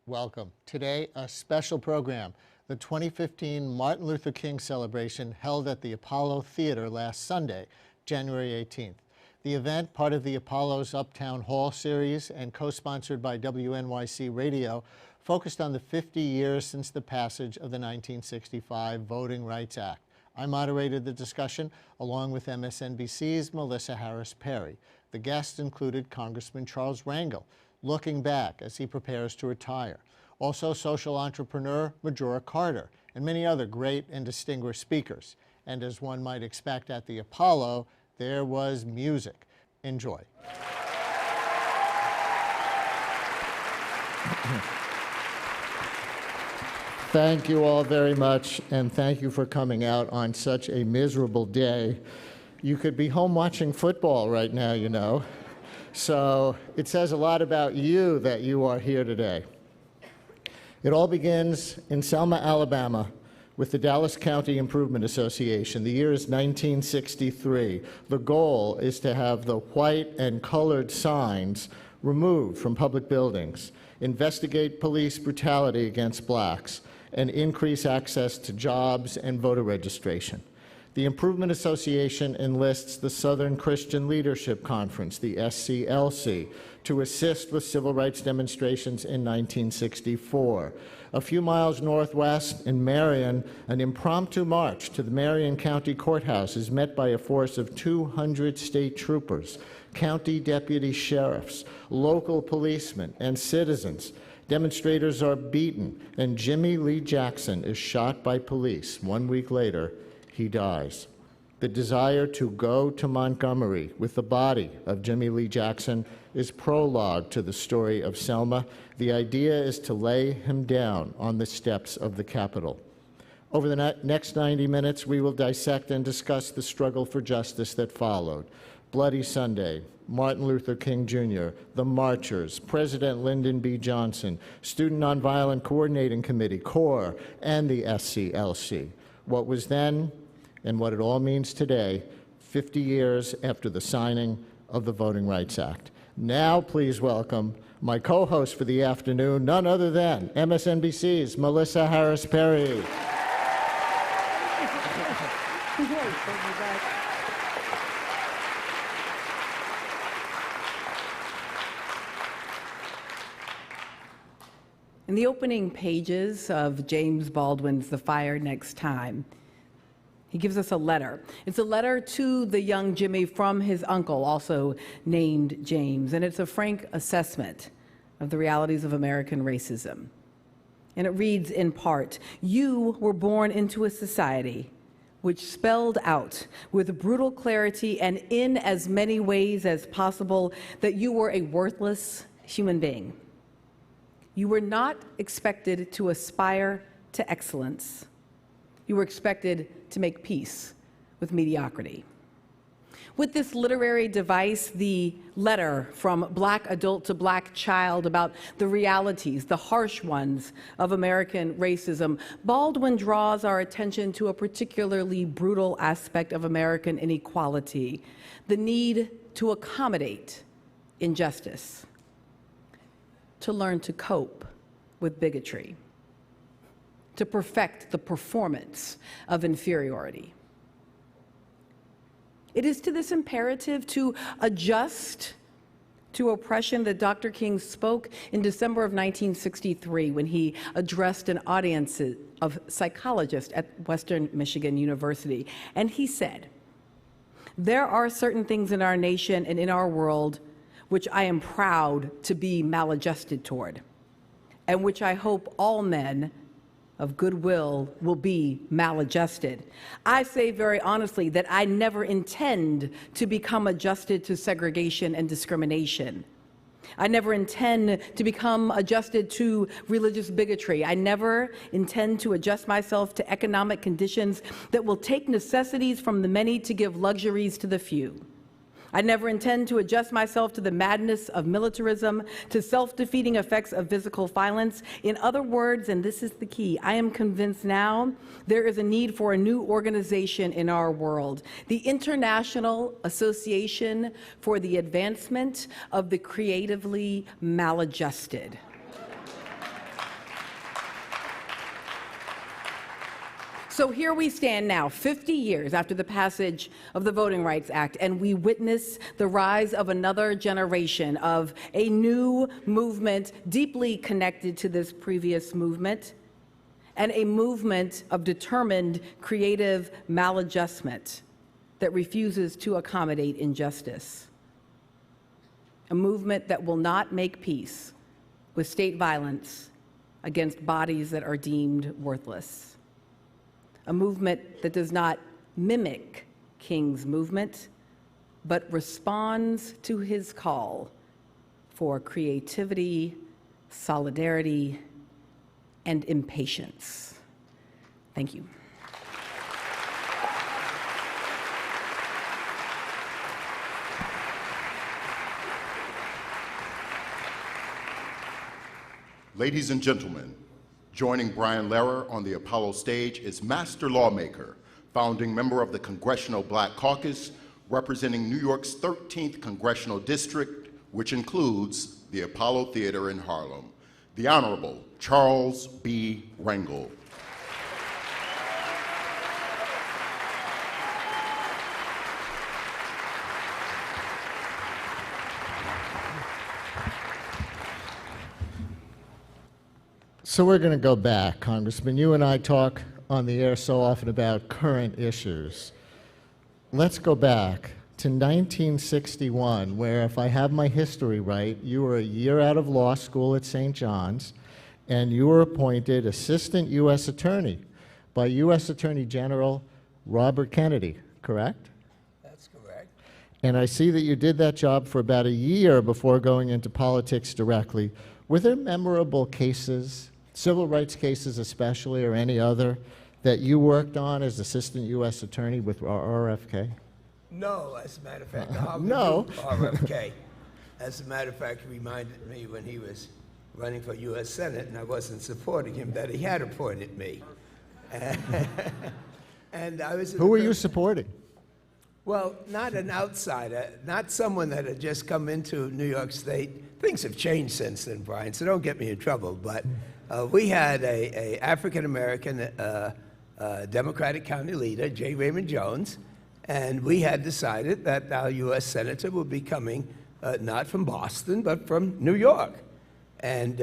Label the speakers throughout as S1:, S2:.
S1: Welcome. Today, a special program, the 2015 Martin Luther King celebration held at the Appollo Theater last Sunday, January 18th. The event, part of the Apollo's Uptown Hall series and co-sponsored by Wnyc Radio, focused on the 50 years since the passage of the 1965 Voting Rights Act. I moderated the discussion along with MSNBC's Melissa Harris-Perry. The guests included Congressman Charles Rangel, looking back as he prepares to retire. Also social entrepreneur Majora Carter, and many other great and distinguished speakers. And as one might expect at the Apollo, there was music. Enjoy. Thank you all very much, and thank you for coming out on such a miserable day. You could be home watching football right now, you know. So it says a lot about you that you are here today. It all begins in Selma, Alabama, with the Dallas County Improvement Association. The year is 1963. The goal is to have the white and colored signs removed from public buildings, investigate police brutality against blacks, and increase access to jobs and voter registration. The Improvement Association enlists the Southern Christian Leadership Conference, the SCLC, to assist with civil rights demonstrations in 1964. A few miles northwest in Marion, an impromptu march to the Marion County Courthouse is met by a force of 200 state troopers, county deputy sheriffs, local policemen, and citizens. Demonstrators are beaten, and Jimmy Lee Jackson is shot by police. 1 week later, he dies. The desire to go to Montgomery with the body of Jimmy Lee Jackson is prologue to the story of Selma. The idea is to lay him down on the steps of the Capitol. Over the next 90 minutes, we will dissect and discuss the struggle for justice that followed. Bloody Sunday, Martin Luther King Jr., the Marchers, President Lyndon B. Johnson, Student Nonviolent Coordinating Committee, CORE, and the SCLC. What was then and what it all means today, 50 years after the signing of the Voting Rights Act. Now, please welcome my co-host for the afternoon, none other than MSNBC's Melissa Harris-Perry.
S2: In the opening pages of James Baldwin's The Fire Next Time, he gives us a letter. It's a letter to the young Jimmy from his uncle, also named James, and it's a frank assessment of the realities of American racism. And it reads in part, "You were born into a society which spelled out with brutal clarity and in as many ways as possible that you were a worthless human being. You were not expected to aspire to excellence. You were expected to make peace with mediocrity." With this literary device, the letter from black adult to black child about the realities, the harsh ones, of American racism, Baldwin draws our attention to a particularly brutal aspect of American inequality, the need to accommodate injustice, to learn to cope with bigotry, to perfect the performance of inferiority. It is to this imperative to adjust to oppression that Dr. King spoke in December of 1963 when he addressed an audience of psychologists at Western Michigan University. And he said, "There are certain things in our nation and in our world which I am proud to be maladjusted toward, and which I hope all men of goodwill will be maladjusted. I say very honestly that I never intend to become adjusted to segregation and discrimination. I never intend to become adjusted to religious bigotry. I never intend to adjust myself to economic conditions that will take necessities from the many to give luxuries to the few. I never intend to adjust myself to the madness of militarism, to self-defeating effects of physical violence. In other words, and this is the key, I am convinced now there is a need for a new organization in our world, the International Association for the Advancement of the Creatively Maladjusted. So here we stand now, 50 years after the passage of the Voting Rights Act, and we witness the rise of another generation of a new movement deeply connected to this previous movement, and a movement of determined creative maladjustment that refuses to accommodate injustice. A movement that will not make peace with state violence against bodies that are deemed worthless. A movement that does not mimic King's movement, but responds to his call for creativity, solidarity, and impatience. Thank you.
S3: Ladies and gentlemen, joining Brian Lehrer on the Apollo stage is master lawmaker, founding member of the Congressional Black Caucus, representing New York's 13th Congressional District, which includes the Appollo Theater in Harlem, the Honorable Charles B. Rangel.
S1: So we're going to go back, Congressman. You and I talk on the air so often about current issues. Let's go back to 1961, where, if I have my history right, you were a year out of law school at St. John's, and you were appointed Assistant U.S. Attorney by U.S. Attorney General Robert Kennedy, correct?
S4: That's correct.
S1: And I see that you did that job for about a year before going into politics directly. Were there memorable cases, civil rights cases especially, or any other, that you worked on as Assistant U.S. Attorney with RFK?
S4: No, as a matter of fact,
S1: No.
S4: RFK. As a matter of fact, he reminded me when he was running for U.S. Senate and I wasn't supporting him that he had appointed me. And I was.
S1: Who were you supporting?
S4: Well, not an outsider, not someone that had just come into New York State. Things have changed since then, Brian, so don't get me in trouble. But we had a African-American Democratic County leader, J. Raymond Jones, and we had decided that our U.S. Senator would be coming not from Boston, but from New York. And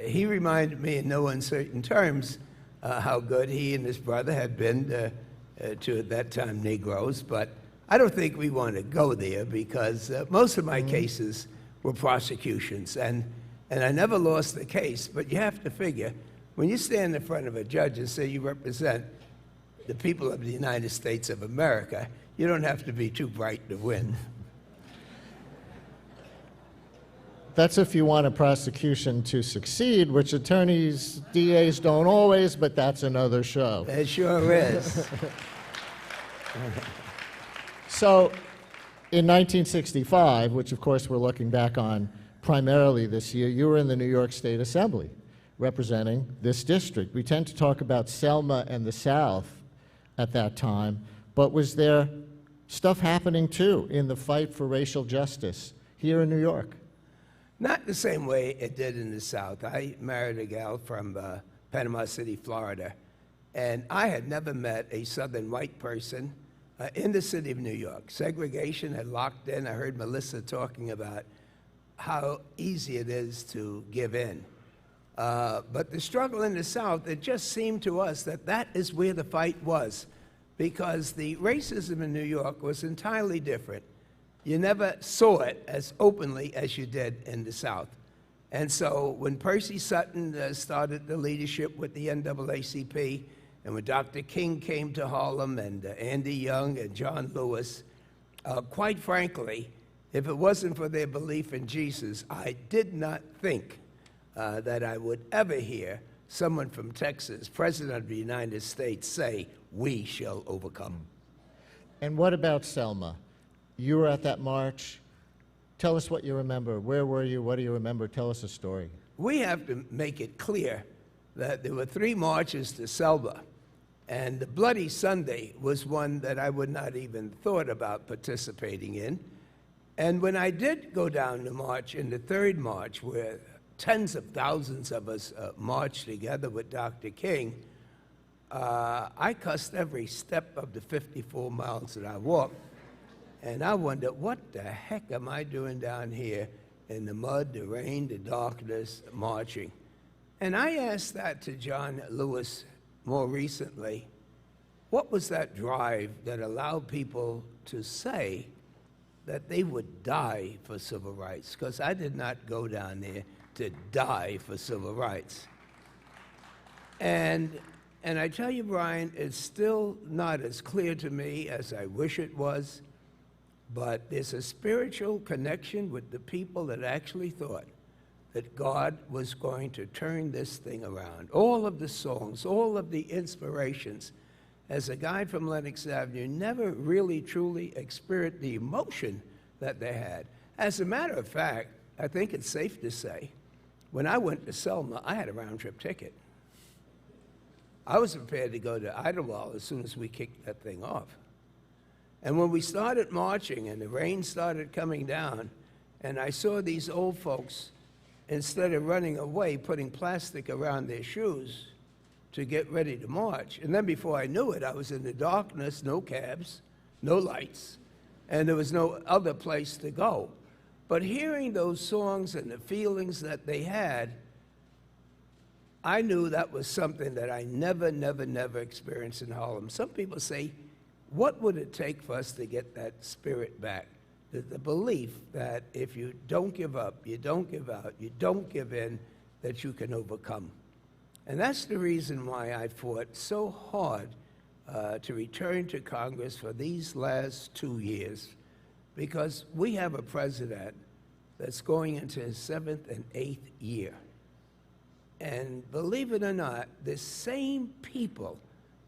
S4: he reminded me in no uncertain terms how good he and his brother had been to, at that time, Negroes. But I don't think we want to go there because most of my cases were prosecutions. And I never lost the case, but you have to figure, when you stand in front of a judge and say you represent the people of the United States of America, you don't have to be too bright to win.
S1: That's if you want a prosecution to succeed, which attorneys, DAs don't always, but that's another show.
S4: It sure is.
S1: So, in 1965, which of course we're looking back on primarily this year, you were in the New York State Assembly representing this district. We tend to talk about Selma and the South at that time, but was there stuff happening too in the fight for racial justice here in New York?
S4: Not the same way it did in the South. I married a gal from Panama City, Florida, and I had never met a Southern white person in the city of New York. Segregation had locked in. I heard Melissa talking about how easy it is to give in. But the struggle in the South, it just seemed to us that that is where the fight was, because the racism in New York was entirely different. You never saw it as openly as you did in the South. And so when Percy Sutton started the leadership with the NAACP, and when Dr. King came to Harlem, and Andy Young and John Lewis, quite frankly, if it wasn't for their belief in Jesus, I did not think that I would ever hear someone from Texas, President of the United States, say, "We shall overcome."
S1: And what about Selma? You were at that march. Tell us what you remember. Where were you? What do you remember? Tell us a story.
S4: We have to make it clear that there were 3 marches to Selma, and the Bloody Sunday was one that I would not even thought about participating in. And when I did go down the march, in the 3rd march, where tens of thousands of us marched together with Dr. King, I cussed every step of the 54 miles that I walked. And I wondered, what the heck am I doing down here in the mud, the rain, the darkness, marching? And I asked that to John Lewis more recently. What was that drive that allowed people to say that they would die for civil rights? Because I did not go down there to die for civil rights. And I tell you, Brian, it's still not as clear to me as I wish it was, but there's a spiritual connection with the people that actually thought that God was going to turn this thing around. All of the songs, all of the inspirations, as a guy from Lenox Avenue, never really truly experienced the emotion that they had. As a matter of fact, I think it's safe to say, when I went to Selma, I had a round-trip ticket. I was prepared to go to Idlewild as soon as we kicked that thing off. And when we started marching and the rain started coming down, and I saw these old folks, instead of running away, putting plastic around their shoes to get ready to march. And then before I knew it, I was in the darkness, no cabs, no lights, and there was no other place to go. But hearing those songs and the feelings that they had, I knew that was something that I never experienced in Harlem. Some people say, what would it take for us to get that spirit back? The belief that if you don't give up, you don't give out, you don't give in, that you can overcome. And that's the reason why I fought so hard to return to Congress for these last 2 years, because we have a president that's going into his 7th and 8th year. And believe it or not, the same people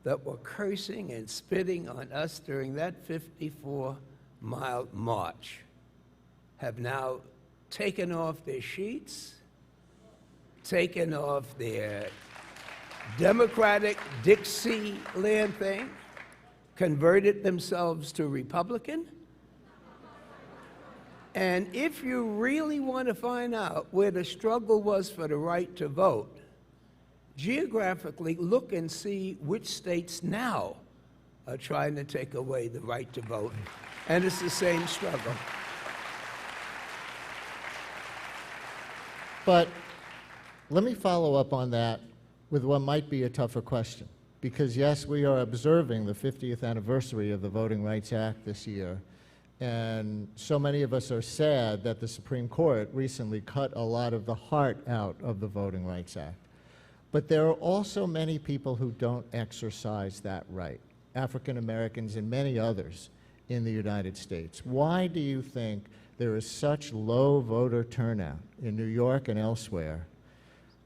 S4: that were cursing and spitting on us during that 54-mile march have now taken off their sheets, taken off their Democratic Dixieland thing, converted themselves to Republican. And if you really want to find out where the struggle was for the right to vote, geographically look and see which states now are trying to take away the right to vote. And it's the same struggle.
S1: But let me follow up on that with what might be a tougher question. Because yes, we are observing the 50th anniversary of the Voting Rights Act this year. And so many of us are sad that the Supreme Court recently cut a lot of the heart out of the Voting Rights Act. But there are also many people who don't exercise that right, African Americans and many others in the United States. Why do you think there is such low voter turnout in New York and elsewhere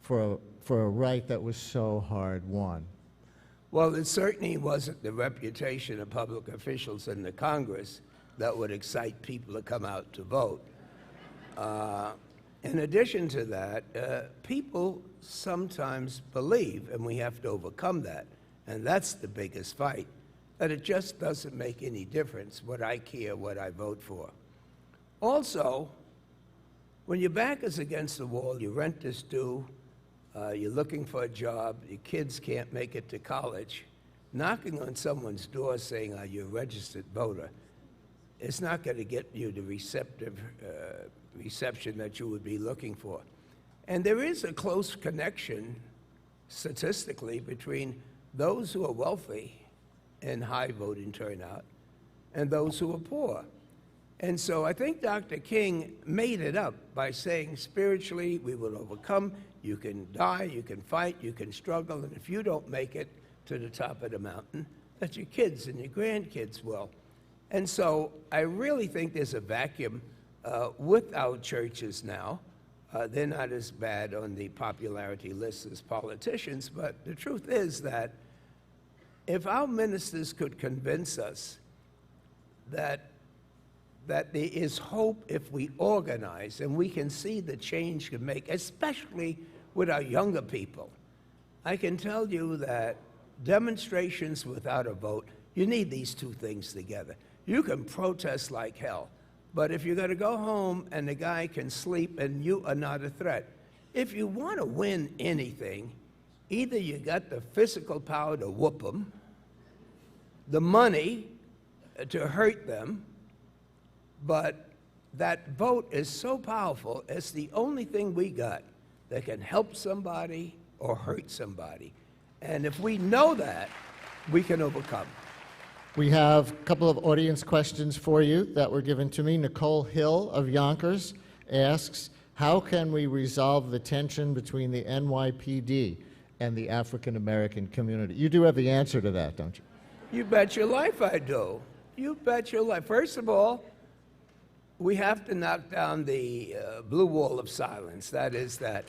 S1: for a right that was so hard won?
S4: Well, it certainly wasn't the reputation of public officials in the Congress that would excite people to come out to vote. In addition to that, people sometimes believe, and we have to overcome that, and that's the biggest fight, that it just doesn't make any difference what I care, what I vote for. Also, when your back is against the wall, your rent is due, you're looking for a job, your kids can't make it to college, knocking on someone's door saying, are you a registered voter? It's not going to get you the reception that you would be looking for. And there is a close connection, statistically, between those who are wealthy and high voting turnout and those who are poor. And so I think Dr. King made it up by saying, spiritually, we will overcome. You can die, you can fight, you can struggle, and if you don't make it to the top of the mountain, that your kids and your grandkids will. And so I really think there's a vacuum with our churches now. They're not as bad on the popularity list as politicians, but the truth is that if our ministers could convince us that there is hope if we organize, and we can see the change can make, especially with our younger people. I can tell you that demonstrations without a vote, you need these two things together. You can protest like hell, but if you're going to go home and the guy can sleep and you are not a threat, if you want to win anything, Either you got the physical power to whoop them, the money to hurt them, but that vote is so powerful, it's the only thing we got that can help somebody or hurt somebody. And if we know that, we can overcome.
S1: We have a couple of audience questions for you that were given to me. Nicole Hill of Yonkers asks, how can we resolve the tension between the NYPD and the African American community? You do have the answer to that, don't you?
S4: You bet your life I do. You bet your life. First of all, we have to knock down the blue wall of silence. That is that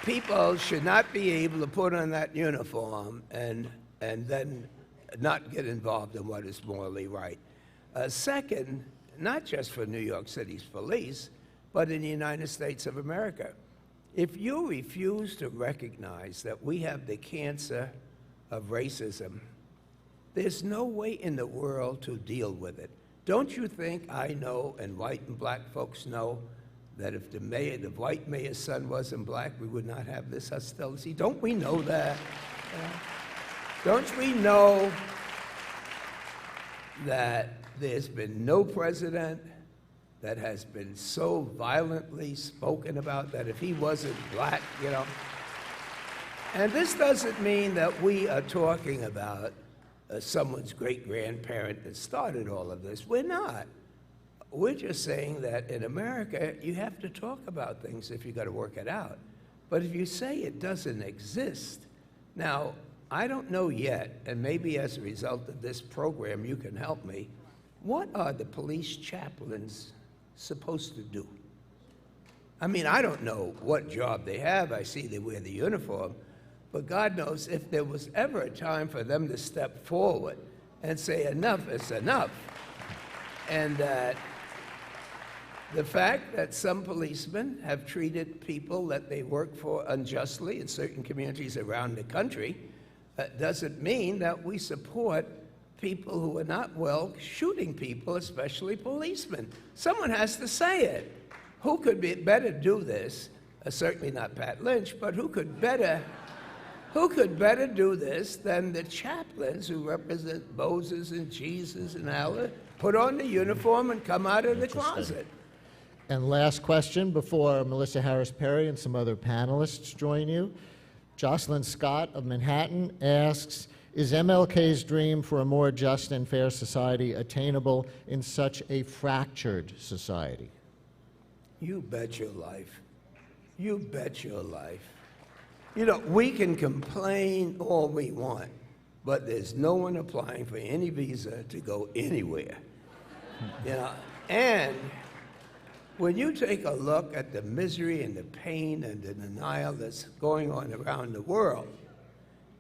S4: people should not be able to put on that uniform and then not get involved in what is morally right. Second, not just for New York City's police, but in the United States of America. If you refuse to recognize that we have the cancer of racism, there's no way in the world to deal with it. Don't you think I know, and white and black folks know, that if the white mayor's son wasn't black, we would not have this hostility? Don't we know that? Don't we know that there's been no president that has been so violently spoken about that if he wasn't black, you know? And this doesn't mean that we are talking about someone's great-grandparent that started all of this. We're not. We're just saying that in America, you have to talk about things if you've got to work it out. But if you say it doesn't exist, now, I don't know yet, and maybe as a result of this program you can help me, what are the police chaplains supposed to do? I mean, I don't know what job they have. I see they wear the uniform. But God knows if there was ever a time for them to step forward and say enough is enough, and that the fact that some policemen have treated people that they work for unjustly in certain communities around the country doesn't mean that we support people who are not well shooting people, especially policemen. Someone has to say it. Who could better do this? Certainly not Pat Lynch, but who could better do this than the chaplains who represent Moses and Jesus and Allah, put on the uniform and come out of the closet?
S1: And last question before Melissa Harris Perry and some other panelists join you. Jocelyn Scott of Manhattan asks, is MLK's dream for a more just and fair society attainable in such a fractured society?
S4: You bet your life. You bet your life. You know, we can complain all we want, but there's no one applying for any visa to go anywhere. You know, and when you take a look at the misery and the pain and the denial that's going on around the world,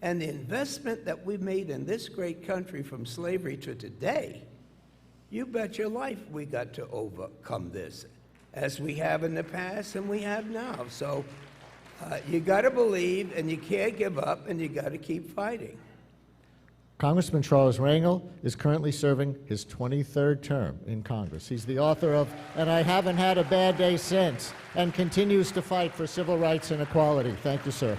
S4: and the investment that we've made in this great country from slavery to today, you bet your life we got to overcome this, as we have in the past and we have now. So you got to believe, and you can't give up, and you got to keep fighting.
S1: Congressman Charles Rangel is currently serving his 23rd term in Congress. He's the author of And I Haven't Had a Bad Day Since, and continues to fight for civil rights and equality. Thank you, sir.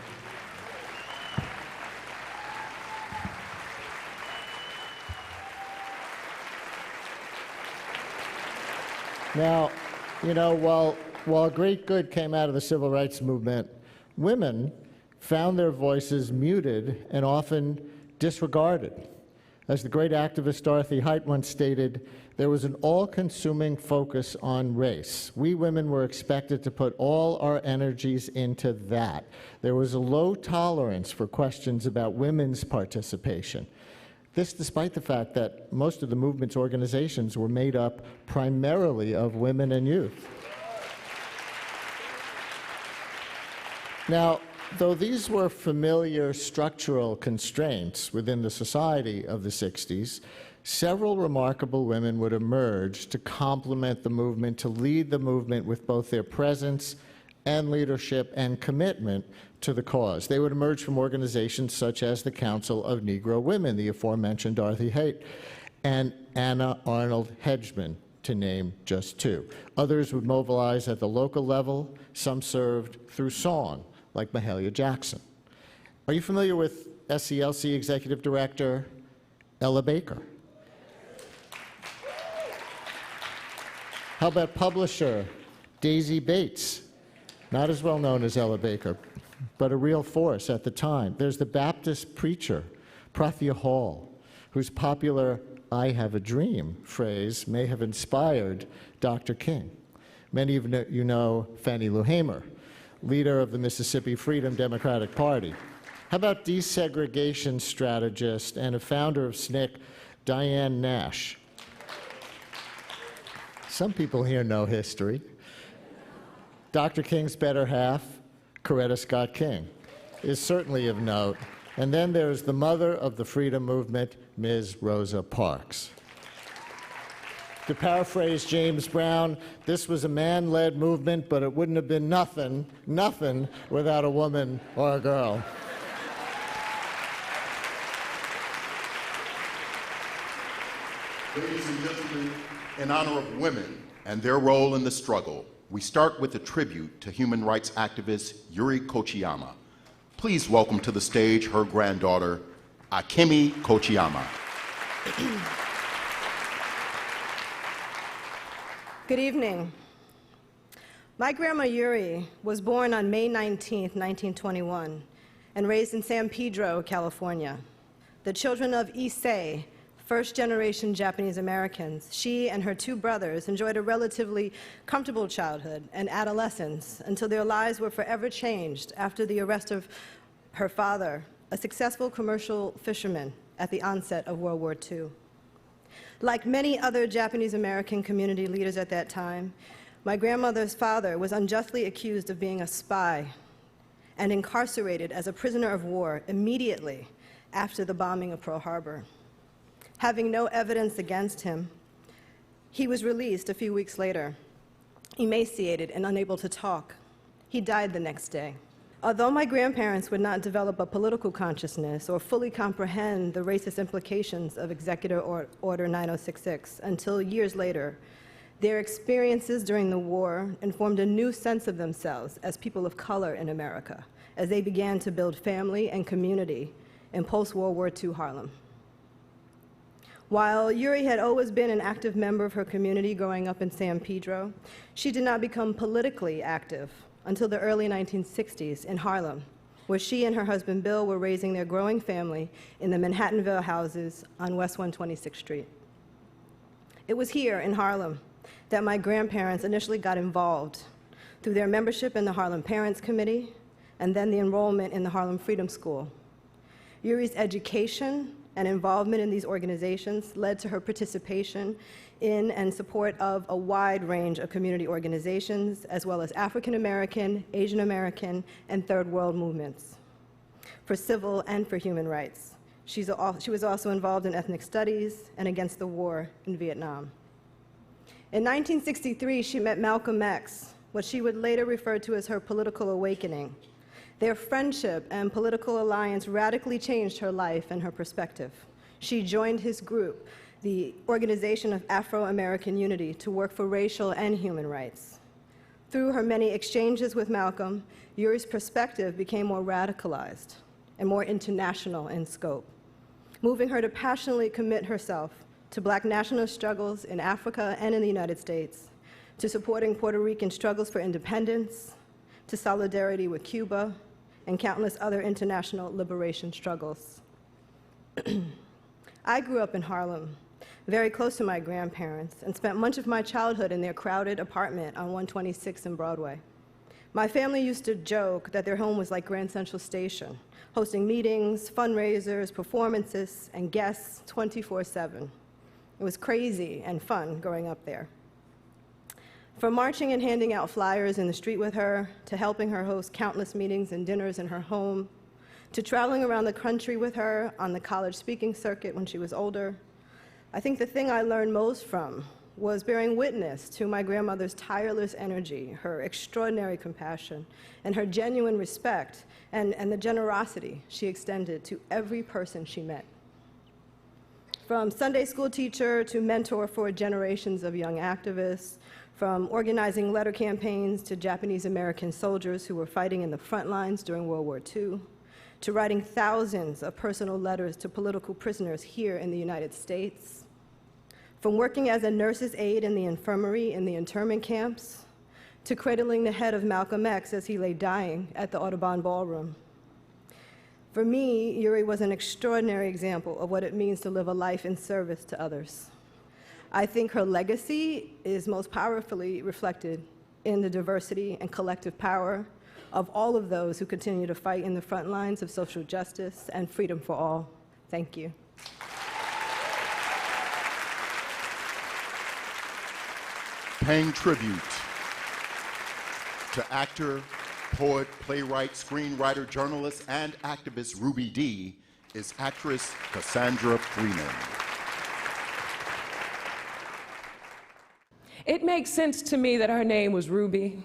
S1: Now, you know, while great good came out of the civil rights movement, women found their voices muted and often disregarded. As the great activist Dorothy Height once stated, there was an all-consuming focus on race. We women were expected to put all our energies into that. There was a low tolerance for questions about women's participation. This despite the fact that most of the movement's organizations were made up primarily of women and youth. Now, though these were familiar structural constraints within the society of the 60s, several remarkable women would emerge to complement the movement, to lead the movement with both their presence and leadership and commitment to the cause. They would emerge from organizations such as the Council of Negro Women, the aforementioned Dorothy Height, and Anna Arnold Hedgeman, to name just two. Others would mobilize at the local level. Some served through song, like Mahalia Jackson. Are you familiar with SCLC Executive Director Ella Baker? How about publisher Daisy Bates? Not as well known as Ella Baker, but a real force at the time. There's the Baptist preacher, Prathia Hall, whose popular "I have a dream" phrase may have inspired Dr. King. Many of you know Fannie Lou Hamer, leader of the Mississippi Freedom Democratic Party. How about desegregation strategist and a founder of SNCC, Diane Nash? Some people here know history. Dr. King's better half, Coretta Scott King, is certainly of note. And then there's the mother of the freedom movement, Ms. Rosa Parks. To paraphrase James Brown, this was a man-led movement, but it wouldn't have been nothing without a woman or a girl.
S3: Ladies and gentlemen, in honor of women and their role in the struggle, we start with a tribute to human rights activist Yuri Kochiyama. Please welcome to the stage her granddaughter, Akemi Kochiyama.
S5: Good evening. My grandma Yuri was born on May 19, 1921, and raised in San Pedro, California. The children of Issei, first-generation Japanese Americans, she and her two brothers enjoyed a relatively comfortable childhood and adolescence until their lives were forever changed after the arrest of her father, a successful commercial fisherman at the onset of World War II. Like many other Japanese American community leaders at that time, my grandmother's father was unjustly accused of being a spy and incarcerated as a prisoner of war immediately after the bombing of Pearl Harbor. Having no evidence against him, he was released a few weeks later, emaciated and unable to talk. He died the next day. Although my grandparents would not develop a political consciousness or fully comprehend the racist implications of Executive Order 9066 until years later, their experiences during the war informed a new sense of themselves as people of color in America, as they began to build family and community in post-World War II Harlem. While Yuri had always been an active member of her community growing up in San Pedro, she did not become politically active until the early 1960s in Harlem, where she and her husband Bill were raising their growing family in the Manhattanville houses on West 126th Street. It was here in Harlem that my grandparents initially got involved through their membership in the Harlem Parents Committee and then the enrollment in the Harlem Freedom School. Yuri's education and involvement in these organizations led to her participation in and support of a wide range of community organizations, as well as African American, Asian American, and Third World movements for civil and for human rights. She was also involved in ethnic studies and against the war in Vietnam. In 1963, she met Malcolm X, what she would later refer to as her political awakening. Their friendship and political alliance radically changed her life and her perspective. She joined his group, the Organization of Afro-American Unity, to work for racial and human rights. Through her many exchanges with Malcolm, Yuri's perspective became more radicalized and more international in scope, moving her to passionately commit herself to Black nationalist struggles in Africa and in the United States, to supporting Puerto Rican struggles for independence, to solidarity with Cuba, and countless other international liberation struggles. I grew up in Harlem, very close to my grandparents, and spent much of my childhood in their crowded apartment on 126th and Broadway. My family used to joke that their home was like Grand Central Station, hosting meetings, fundraisers, performances, and guests 24/7. It was crazy and fun growing up there. From marching and handing out flyers in the street with her, to helping her host countless meetings and dinners in her home, to traveling around the country with her on the college speaking circuit when she was older, I think the thing I learned most from was bearing witness to my grandmother's tireless energy, her extraordinary compassion, and her genuine respect and the generosity she extended to every person she met. From Sunday school teacher to mentor for generations of young activists, from organizing letter campaigns to Japanese American soldiers who were fighting in the front lines during World War II, to writing thousands of personal letters to political prisoners here in the United States, from working as a nurse's aide in the infirmary in the internment camps, to cradling the head of Malcolm X as he lay dying at the Audubon Ballroom. For me, Yuri was an extraordinary example of what it means to live a life in service to others. I think her legacy is most powerfully reflected in the diversity and collective power of all of those who continue to fight in the front lines of social justice and freedom for all. Thank you.
S3: Paying tribute to actor, poet, playwright, screenwriter, journalist, and activist Ruby Dee is actress Cassandra Freeman.
S6: It makes sense to me that her name was Ruby.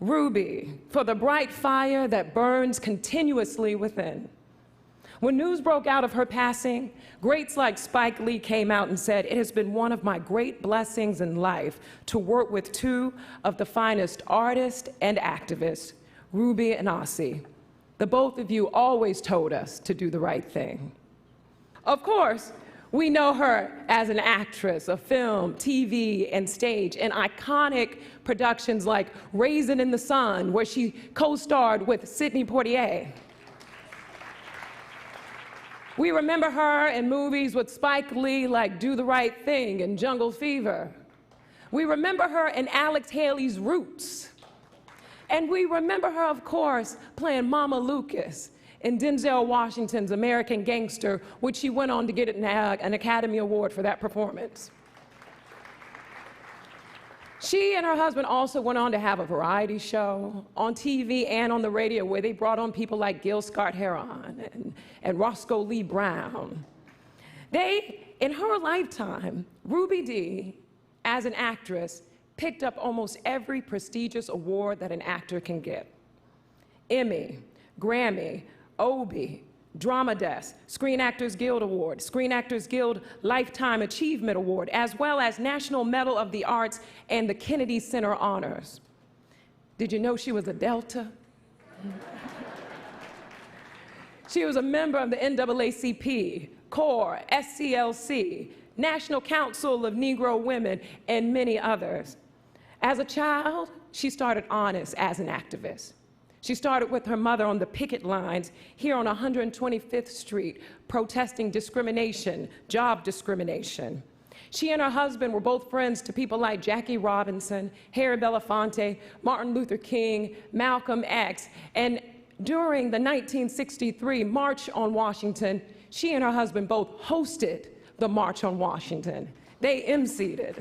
S6: Ruby, for the bright fire that burns continuously within. When news broke out of her passing, greats like Spike Lee came out and said, "It has been one of my great blessings in life to work with two of the finest artists and activists, Ruby and Wnyc. The both of you always told us to do the right thing." Of course, we know her as an actress of film, TV, and stage in iconic productions like Raisin in the Sun, where she co-starred with Sidney Poitier. We remember her in movies with Spike Lee like Do the Right Thing and Jungle Fever. We remember her in Alex Haley's Roots. And we remember her, of course, playing Mama Lucas in Denzel Washington's American Gangster, which she went on to get an Academy Award for that performance. She and her husband also went on to have a variety show on TV and on the radio where they brought on people like Gil Scott-Heron and Roscoe Lee Brown. In her lifetime, Ruby Dee, as an actress, picked up almost every prestigious award that an actor can get. Emmy, Grammy, Obie, Drama Desk, Screen Actors Guild Award, Screen Actors Guild Lifetime Achievement Award, as well as National Medal of the Arts and the Kennedy Center Honors. Did you know she was a Delta? She was a member of the NAACP, CORE, SCLC, National Council of Negro Women, and many others. As a child, she started honest as an activist. She started with her mother on the picket lines here on 125th Street, protesting discrimination, job discrimination. She and her husband were both friends to people like Jackie Robinson, Harry Belafonte, Martin Luther King, Malcolm X, and during the 1963 March on Washington, she and her husband both hosted the March on Washington. They emceed it.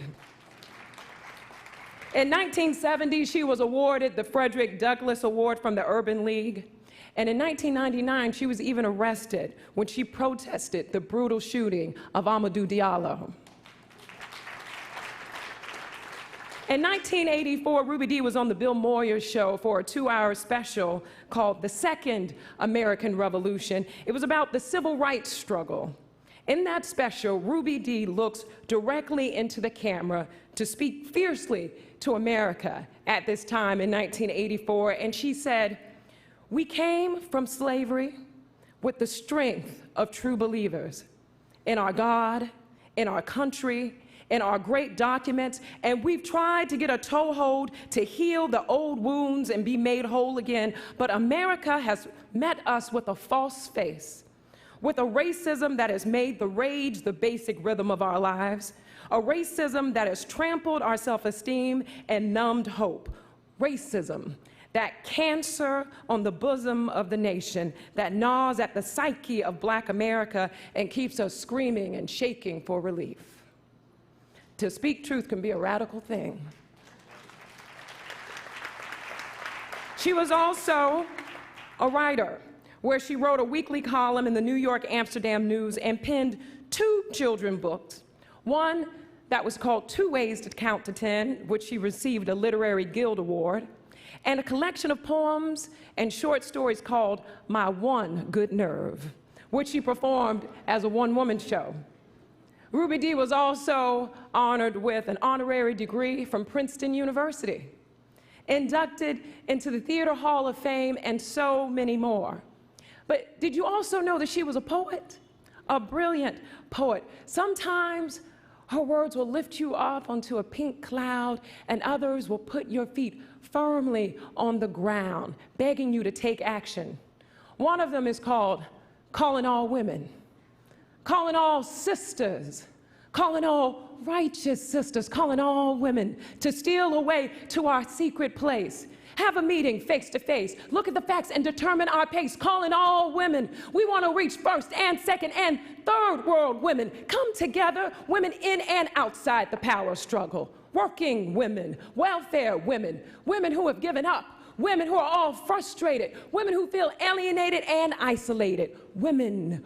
S6: In 1970, she was awarded the Frederick Douglass Award from the Urban League. And in 1999, she was even arrested when she protested the brutal shooting of Amadou Diallo. In 1984, Ruby Dee was on the Bill Moyers Show for a 2-hour special called The Second American Revolution. It was about the civil rights struggle. In that special, Ruby Dee looks directly into the camera to speak fiercely to America at this time in 1984, and she said, "We came from slavery with the strength of true believers in our God, in our country, in our great documents, and we've tried to get a toehold to heal the old wounds and be made whole again, but America has met us with a false face, with a racism that has made the rage the basic rhythm of our lives, a racism that has trampled our self-esteem and numbed hope, racism, that cancer on the bosom of the nation that gnaws at the psyche of Black America and keeps us screaming and shaking for relief." To speak truth can be a radical thing. She was also a writer, where she wrote a weekly column in the New York Amsterdam News and penned 2 children's books. One that was called 2 Ways to Count to 10, which she received a Literary Guild Award, and a collection of poems and short stories called My One Good Nerve, which she performed as a one-woman show. Ruby Dee was also honored with an honorary degree from Princeton University, inducted into the Theater Hall of Fame, and so many more. But did you also know that she was a poet? A brilliant poet. Sometimes her words will lift you up onto a pink cloud, and others will put your feet firmly on the ground, begging you to take action. One of them is called Calling All Women, calling all sisters, calling all righteous sisters, calling all women to steal away to our secret place. Have a meeting face to face, look at the facts and determine our pace, calling all women. We want to reach first and second and third world women. Come together, women in and outside the power struggle. Working women, welfare women, women who have given up, women who are all frustrated, women who feel alienated and isolated, women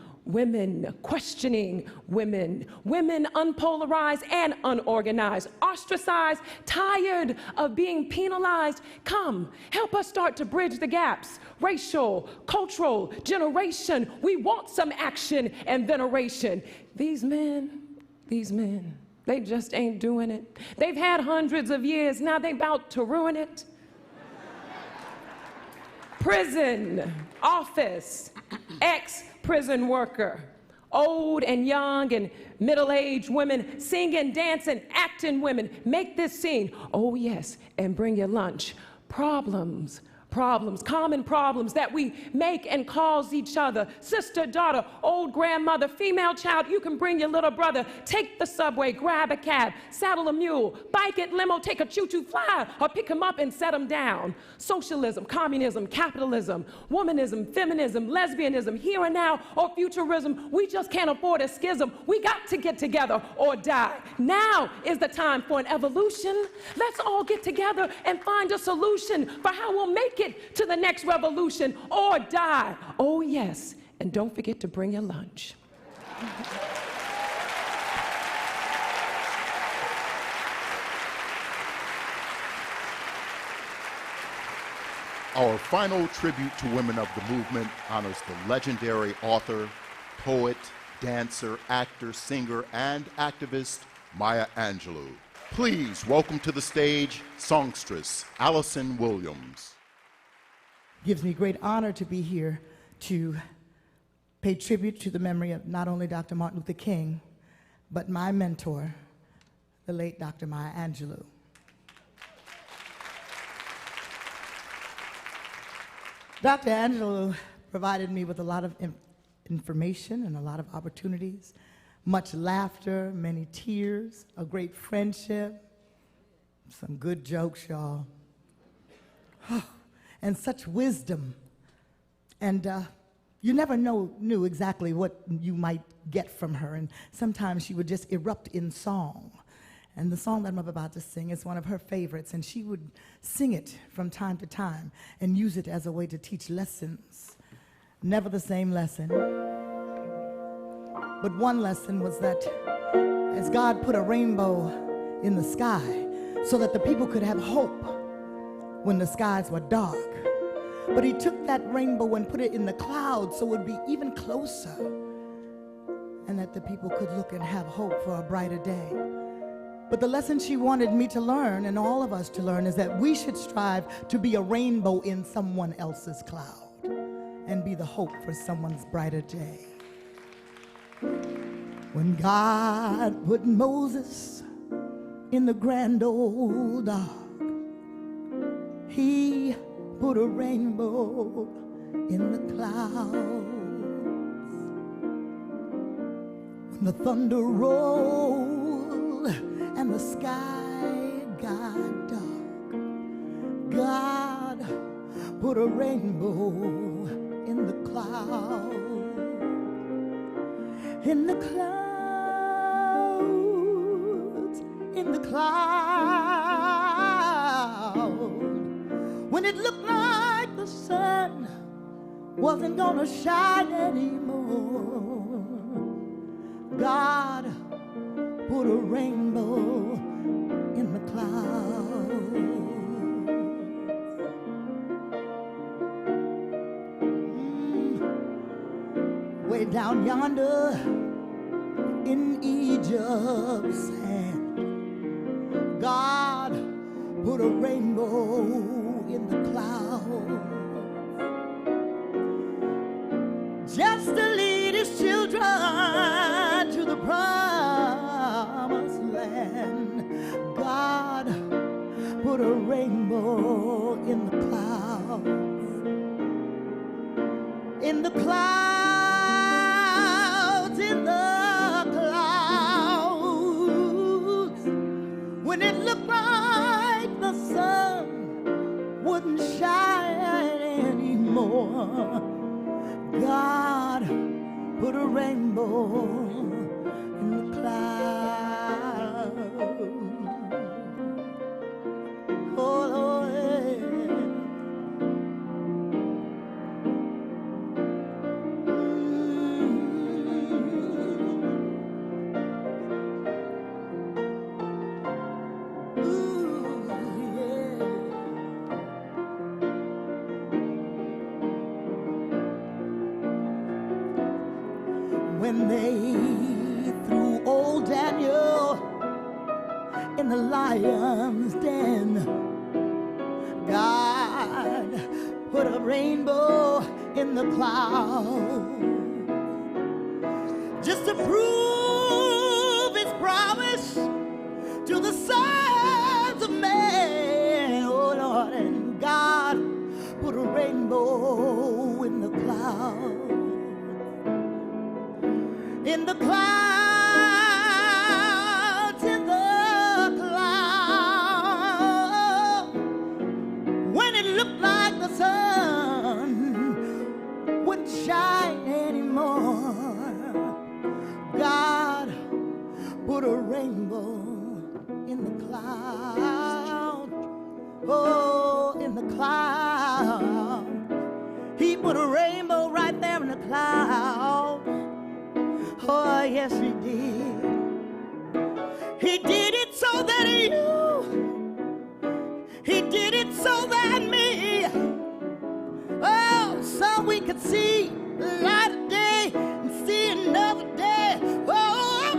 S6: questioning women, women unpolarized and unorganized, ostracized, tired of being penalized. Come, help us start to bridge the gaps, racial, cultural, generation. We want some action and veneration. These men, they just ain't doing it. They've had hundreds of years, now they about to ruin it. Prison, office, ex-prison worker, old and young and middle-aged women, singing, dancing, acting women, make this scene. Oh yes, and bring your lunch. Problems, common problems that we make and cause each other. Sister, daughter, old grandmother, female child, you can bring your little brother. Take the subway, grab a cab, saddle a mule, bike it, limo, take a choo-choo flyer, or pick him up and set him down. Socialism, communism, capitalism, womanism, feminism, lesbianism, here and now, or futurism. We just can't afford a schism. We got to get together or die. Now is the time for an evolution. Let's all get together and find a solution for how we'll make it to the next revolution or die. Oh yes, and don't forget to bring your lunch.
S3: Our final tribute to women of the movement honors the legendary author, poet, dancer, actor, singer, and activist, Maya Angelou. Please welcome to the stage songstress Allison Williams.
S7: Gives me great honor to be here to pay tribute to the memory of not only Dr. Martin Luther King, but my mentor, the late Dr. Maya Angelou. Dr. Angelou provided me with a lot of information and a lot of opportunities, much laughter, many tears, a great friendship, some good jokes, y'all. And such wisdom. And you never knew exactly what you might get from her. And sometimes she would just erupt in song. And the song that I'm about to sing is one of her favorites. And she would sing it from time to time and use it as a way to teach lessons. Never the same lesson. But one lesson was that as God put a rainbow in the sky so that the people could have hope when the skies were dark. But he took that rainbow and put it in the clouds so it would be even closer, and that the people could look and have hope for a brighter day. But the lesson she wanted me to learn, and all of us to learn, is that we should strive to be a rainbow in someone else's cloud and be the hope for someone's brighter day. When God put Moses in the grand old ark, he put a rainbow in the clouds. When the thunder rolled and the sky got dark, God put a rainbow in the clouds. In the clouds, in the clouds. When it looked like the sun wasn't gonna shine anymore, God put a rainbow in the clouds. Way down yonder in Egypt's hand. God put a rainbow in the clouds just to lead his children to the promised land. God put a rainbow in the clouds. In the clouds, in the clouds, when it looked like the sun wouldn't shine anymore, God put a rainbow in the clouds. Oh, yeah. When they threw old Daniel in the lion's den, God put a rainbow in the clouds just to prove his promise to the sons of man. Oh Lord, and God put a rainbow in the clouds. In the clouds, in the clouds, when it looked like the sun wouldn't shine anymore, God put a rainbow in the clouds. Oh, in the clouds, he put a rainbow right there in the clouds. Oh, yes, he did. He did it so that you, he did it so that me, oh, so we could see the light of day and see another day. Oh,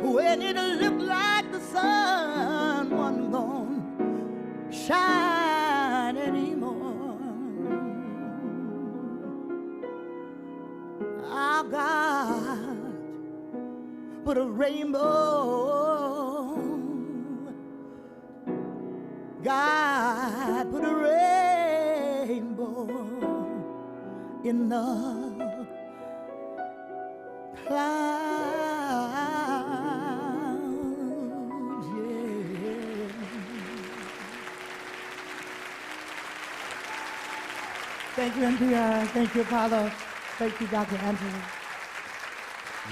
S7: when it looked like the sun wasn't gonna shine anymore. Our God put a rainbow. God put a rainbow in the clouds. Yeah. Thank you, NPR. Thank you, Apollo. Thank you, Dr. Angelou.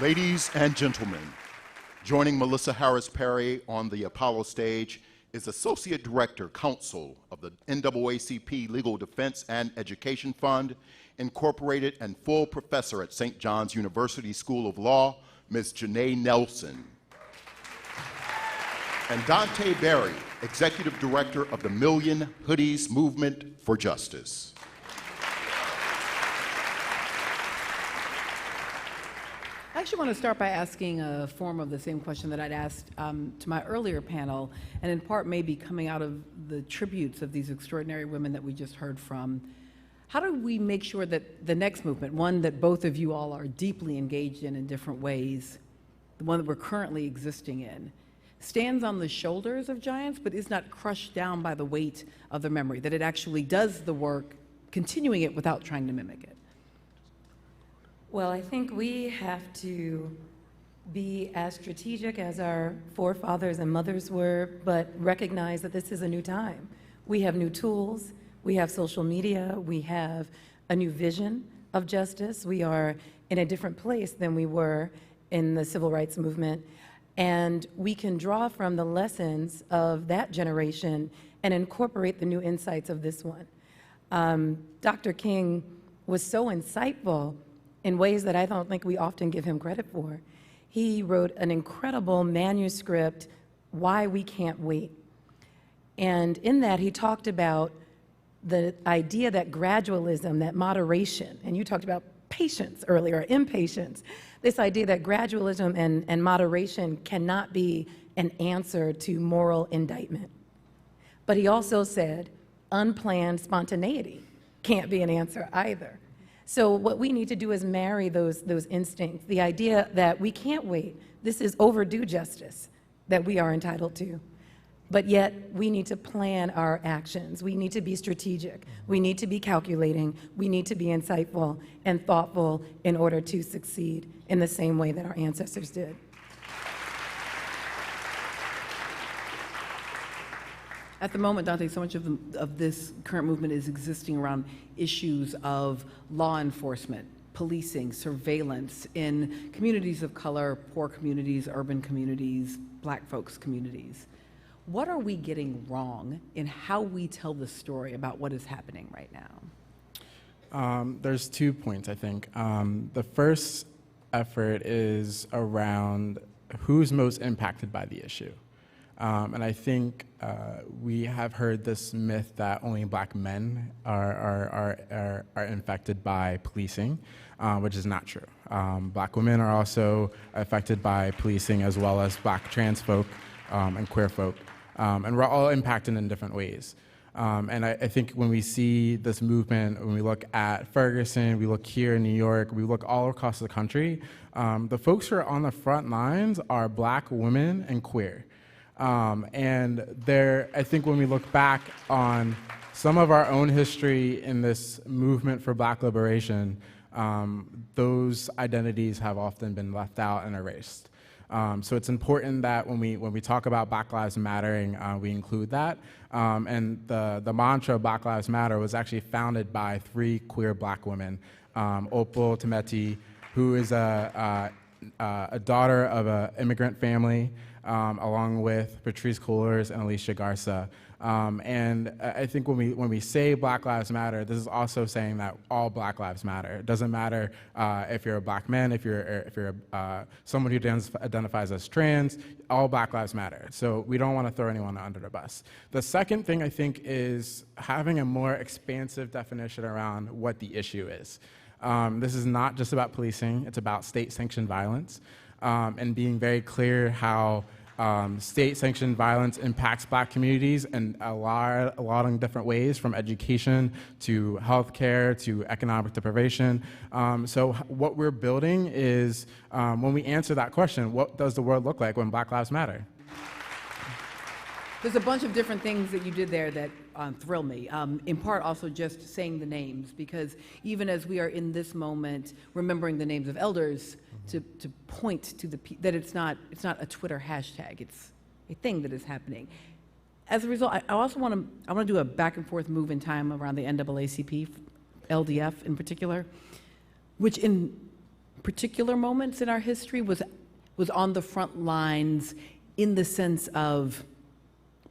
S3: Ladies and gentlemen, joining Melissa Harris Perry on the Apollo stage is Associate Director, Counsel of the NAACP Legal Defense and Education Fund, Incorporated, and full professor at St. John's University School of Law, Ms. Janae Nelson. And Dante Berry, Executive Director of the Million Hoodies Movement for Justice.
S2: I actually want to start by asking a form of the same question that I'd asked to my earlier panel, and in part maybe coming out of the tributes of these extraordinary women that we just heard from. How do we make sure that the next movement, one that both of you all are deeply engaged in different ways, the one that we're currently existing in, stands on the shoulders of giants but is not crushed down by the weight of the memory, that it actually does the work, continuing it without trying to mimic it?
S8: Well, I think we have to be as strategic as our forefathers and mothers were, but recognize that this is a new time. We have new tools, we have social media, we have a new vision of justice. We are in a different place than we were in the civil rights movement, and we can draw from the lessons of that generation and incorporate the new insights of this one. Dr. King was so insightful in ways that I don't think we often give him credit for. He wrote an incredible manuscript, Why We Can't Wait. And in that, he talked about the idea that gradualism, that moderation, and you talked about patience earlier, impatience. This idea that gradualism and moderation cannot be an answer to moral indictment. But he also said unplanned spontaneity can't be an answer either. So what we need to do is marry those instincts, the idea that we can't wait. This is overdue justice that we are entitled to. But yet, we need to plan our actions. We need to be strategic. We need to be calculating. We need to be insightful and thoughtful in order to succeed in the same way that our ancestors did.
S2: At the moment, Dante, so much of this current movement is existing around issues of law enforcement, policing, surveillance in communities of color, poor communities, urban communities, Black folks communities. What are we getting wrong in how we tell the story about what is happening right now?
S9: There's 2 points, I think. The first effort is around who's most impacted by the issue. And I think we have heard this myth that only Black men are infected by policing, which is not true. Black women are also affected by policing, as well as Black trans folk and queer folk. And we're all impacted in different ways. And I think when we see this movement, when we look at Ferguson, we look here in New York, we look all across the country, the folks who are on the front lines are Black women and queer. And I think when we look back on some of our own history in this movement for Black liberation, those identities have often been left out and erased. So it's important that when we talk about Black Lives Mattering, we include that. And the mantra Black Lives Matter was actually founded by 3 queer Black women, Opal Tometi, who is a daughter of an immigrant family, along with Patrice Cullors and Alicia Garza. And I think when we say Black Lives Matter, this is also saying that all Black lives matter. It doesn't matter if you're a Black man, if you're someone who identifies as trans, all Black lives matter. So we don't want to throw anyone under the bus. The second thing I think is having a more expansive definition around what the issue is. This is not just about policing, it's about state-sanctioned violence, and being very clear how state-sanctioned violence impacts Black communities in a lot of different ways, from education to healthcare to economic deprivation. So what we're building is, when we answer that question, what does the world look like when Black Lives Matter?
S2: There's a bunch of different things that you did there that thrill me. In part also just saying the names, because even as we are in this moment remembering the names of elders, to point to that it's not a Twitter hashtag, it's a thing that is happening. As a result, I also want to do a back and forth move in time around the NAACP, LDF in particular, which in particular moments in our history was on the front lines in the sense of,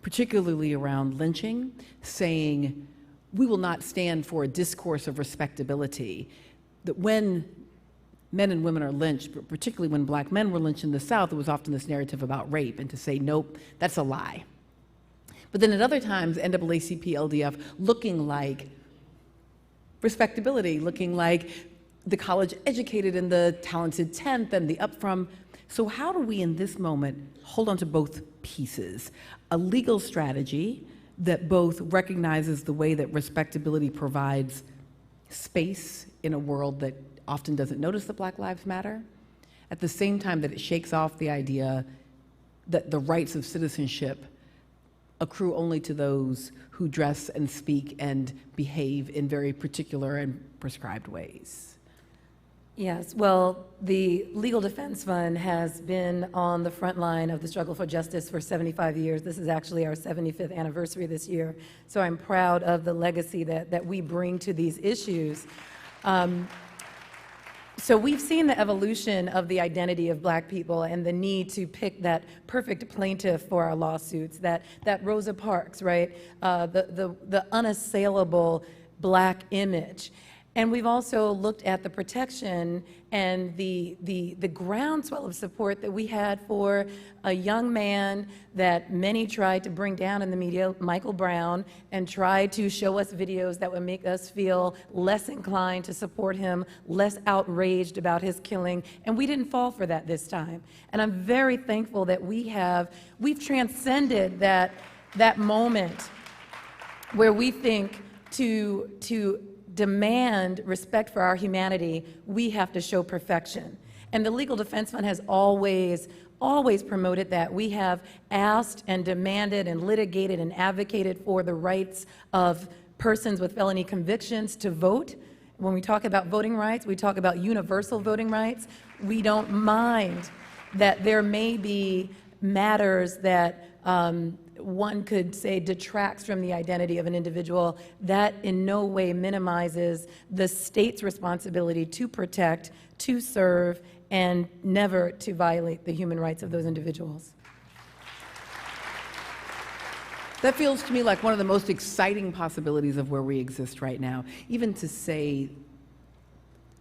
S2: particularly around lynching, saying we will not stand for a discourse of respectability, that when men and women are lynched, but particularly when Black men were lynched in the South, it was often this narrative about rape, and to say, nope, that's a lie. But then at other times, NAACP, LDF, looking like respectability, looking like the college educated and the talented 10th and the up from. So how do we in this moment hold on to both pieces? A legal strategy that both recognizes the way that respectability provides space in a world that often doesn't notice that Black Lives Matter, at the same time that it shakes off the idea that the rights of citizenship accrue only to those who dress and speak and behave in very particular and prescribed ways.
S8: Yes, well, the Legal Defense Fund has been on the front line of the struggle for justice for 75 years. This is actually our 75th anniversary this year, so I'm proud of the legacy that we bring to these issues. So we've seen the evolution of the identity of Black people and the need to pick that perfect plaintiff for our lawsuits, that Rosa Parks, right? The unassailable Black image. And we've also looked at the protection and the groundswell of support that we had for a young man that many tried to bring down in the media, Michael Brown, and tried to show us videos that would make us feel less inclined to support him, less outraged about his killing. And we didn't fall for that this time. And I'm very thankful that we've transcended that moment where we think to demand respect for our humanity, we have to show perfection. And the Legal Defense Fund has always promoted that. We have asked and demanded and litigated and advocated for the rights of persons with felony convictions to vote. When we talk about voting rights, we talk about universal voting rights. We don't mind that there may be matters that one could say detracts from the identity of an individual. That in no way minimizes the state's responsibility to protect, to serve, and never to violate the human rights of those individuals.
S2: That feels to me like one of the most exciting possibilities of where we exist right now. Even to say,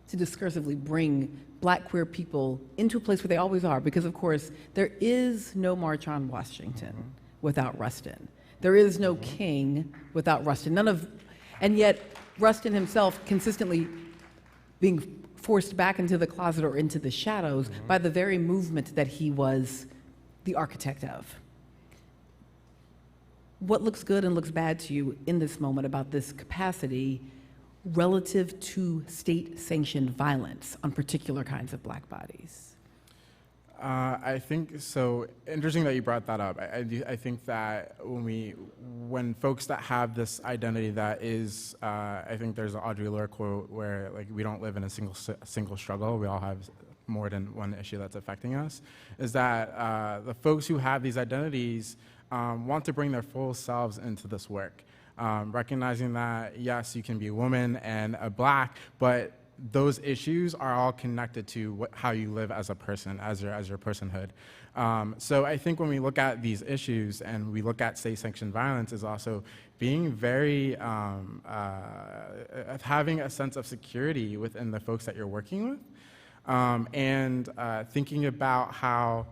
S2: to discursively bring Black queer people into a place where they always are, because of course, there is no March on Washington without Rustin. There is no king without Rustin. And yet Rustin himself consistently being forced back into the closet or into the shadows by the very movement that he was the architect of. What looks good and looks bad to you in this moment about this capacity relative to state-sanctioned violence on particular kinds of Black bodies?
S9: I think so. Interesting that you brought that up. I think that when folks that have this identity that is, I think there's an Audre Lorde quote where like we don't live in a single struggle. We all have more than one issue that's affecting us. Is that the folks who have these identities want to bring their full selves into this work, recognizing that yes, you can be a woman and a Black, but those issues are all connected to how you live as a person, as your personhood. So I think when we look at these issues and we look at state-sanctioned violence, is also being very, having a sense of security within the folks that you're working with, and thinking about how,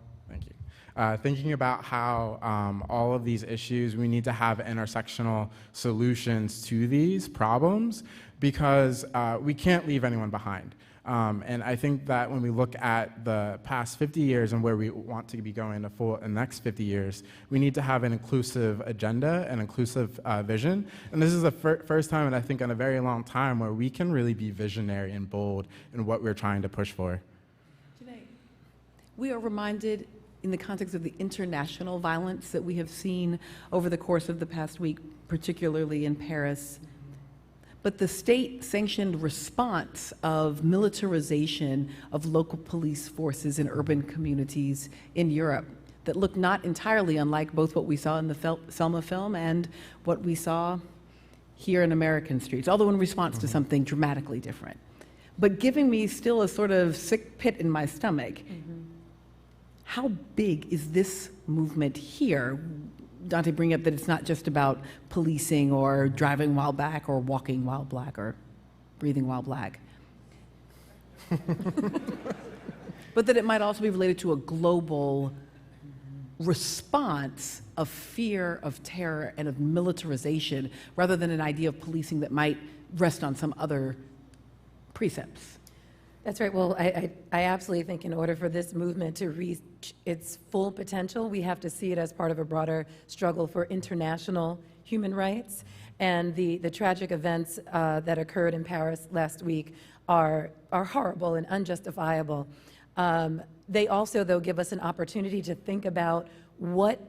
S9: thinking about how all of these issues, we need to have intersectional solutions to these problems, because we can't leave anyone behind. And I think that when we look at the past 50 years and where we want to be going in the next 50 years, we need to have an inclusive agenda, an inclusive vision. And this is the first time, and I think in a very long time, where we can really be visionary and bold in what we're trying to push for.
S2: Today, we are reminded in the context of the international violence that we have seen over the course of the past week, particularly in Paris, but the state-sanctioned response of militarization of local police forces in urban communities in Europe that looked not entirely unlike both what we saw in the Selma film and what we saw here in American streets, although in response to something dramatically different. But giving me still a sort of sick pit in my stomach. How big is this movement here? Dante bring up that it's not just about policing or driving while Black or walking while Black or breathing while Black. But that it might also be related to a global response of fear, of terror, and of militarization, rather than an idea of policing that might rest on some other precepts.
S8: That's right. Well, I absolutely think in order for this movement to reach its full potential, we have to see it as part of a broader struggle for international human rights. And the tragic events that occurred in Paris last week are horrible and unjustifiable. They also, though, give us an opportunity to think about what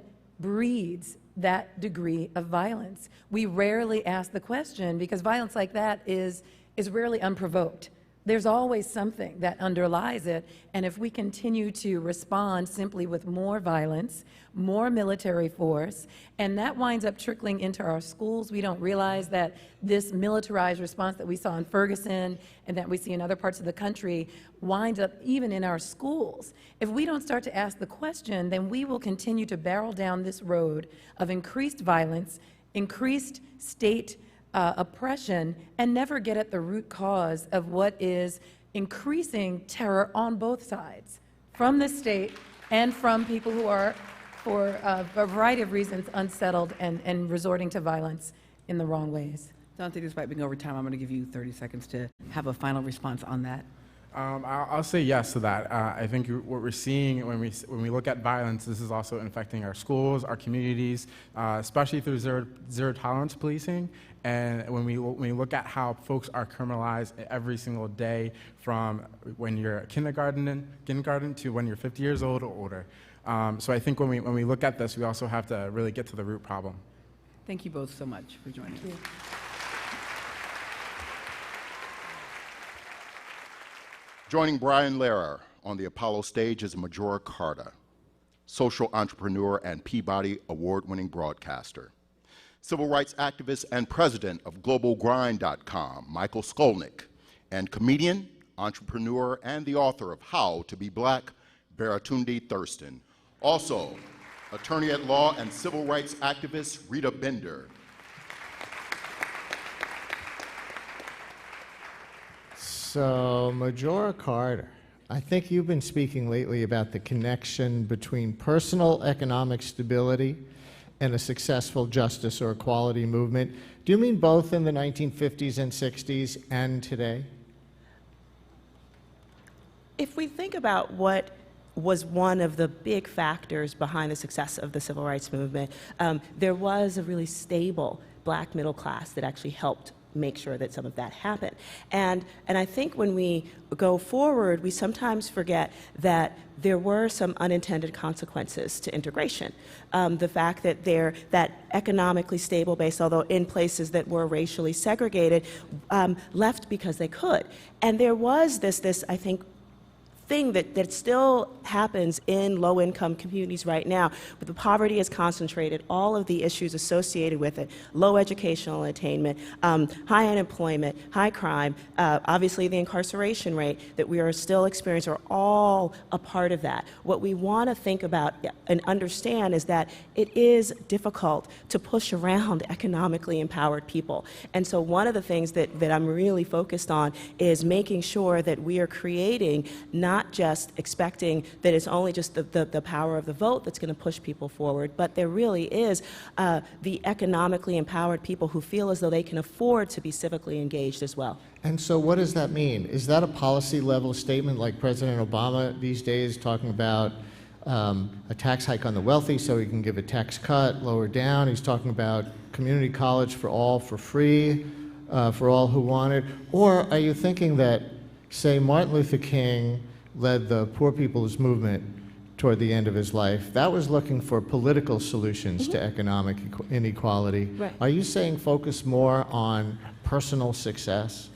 S8: breeds that degree of violence. We rarely ask the question, because violence like that is rarely unprovoked. There's always something that underlies it, and if we continue to respond simply with more violence, more military force, and that winds up trickling into our schools, we don't realize that this militarized response that we saw in Ferguson and that we see in other parts of the country winds up even in our schools. If we don't start to ask the question, then we will continue to barrel down this road of increased violence, increased state oppression and never get at the root cause of what is increasing terror on both sides, from the state and from people who are, for a variety of reasons, unsettled and resorting to violence in the wrong ways.
S2: Dante, despite being over time, I'm going to give you 30 seconds to have a final response on that.
S9: I'll say yes to that. I think what we're seeing when we look at violence, this is also infecting our schools, our communities, especially through zero tolerance policing. And when we look at how folks are criminalized every single day, from when you're kindergarten to when you're 50 years old or older. So I think when we look at this, we also have to really get to the root problem.
S2: Thank you both so much for joining us.
S3: Joining Brian Lehrer on the Apollo stage is Majora Carter, social entrepreneur and Peabody Award-winning broadcaster. Civil rights activist and president of GlobalGrind.com, Michael Skolnick, and comedian, entrepreneur, and the author of How to Be Black, Baratunde Thurston. Also, attorney at law and civil rights activist Rita Bender.
S1: So, Majora Carter, I think you've been speaking lately about the connection between personal economic stability and a successful justice or equality movement. Do you mean both in the 1950s and 60s and today?
S10: If we think about what was one of the big factors behind the success of the civil rights movement, there was a really stable black middle class that actually helped make sure that some of that happened. And I think when we go forward, we sometimes forget that there were some unintended consequences to integration. The fact that that economically stable base, although in places that were racially segregated, left because they could. And there was this I think, thing that still happens in low-income communities right now, but the poverty is concentrated, all of the issues associated with it, low educational attainment, high unemployment, high crime, obviously the incarceration rate that we are still experiencing are all a part of that. What we want to think about and understand is that it is difficult to push around economically empowered people. And so one of the things that I'm really focused on is making sure that we are creating not just expecting that it's only just the power of the vote that's going to push people forward, but there really is the economically empowered people who feel as though they can afford to be civically engaged as well.
S1: And so what does that mean? Is that a policy level statement like President Obama these days talking about a tax hike on the wealthy so he can give a tax cut lower down? He's talking about community college for all for free, for all who want it. Or are you thinking that, say, Martin Luther King led the poor people's movement toward the end of his life? That was looking for political solutions to economic inequality.
S10: Right.
S1: Are you saying focus more on personal success?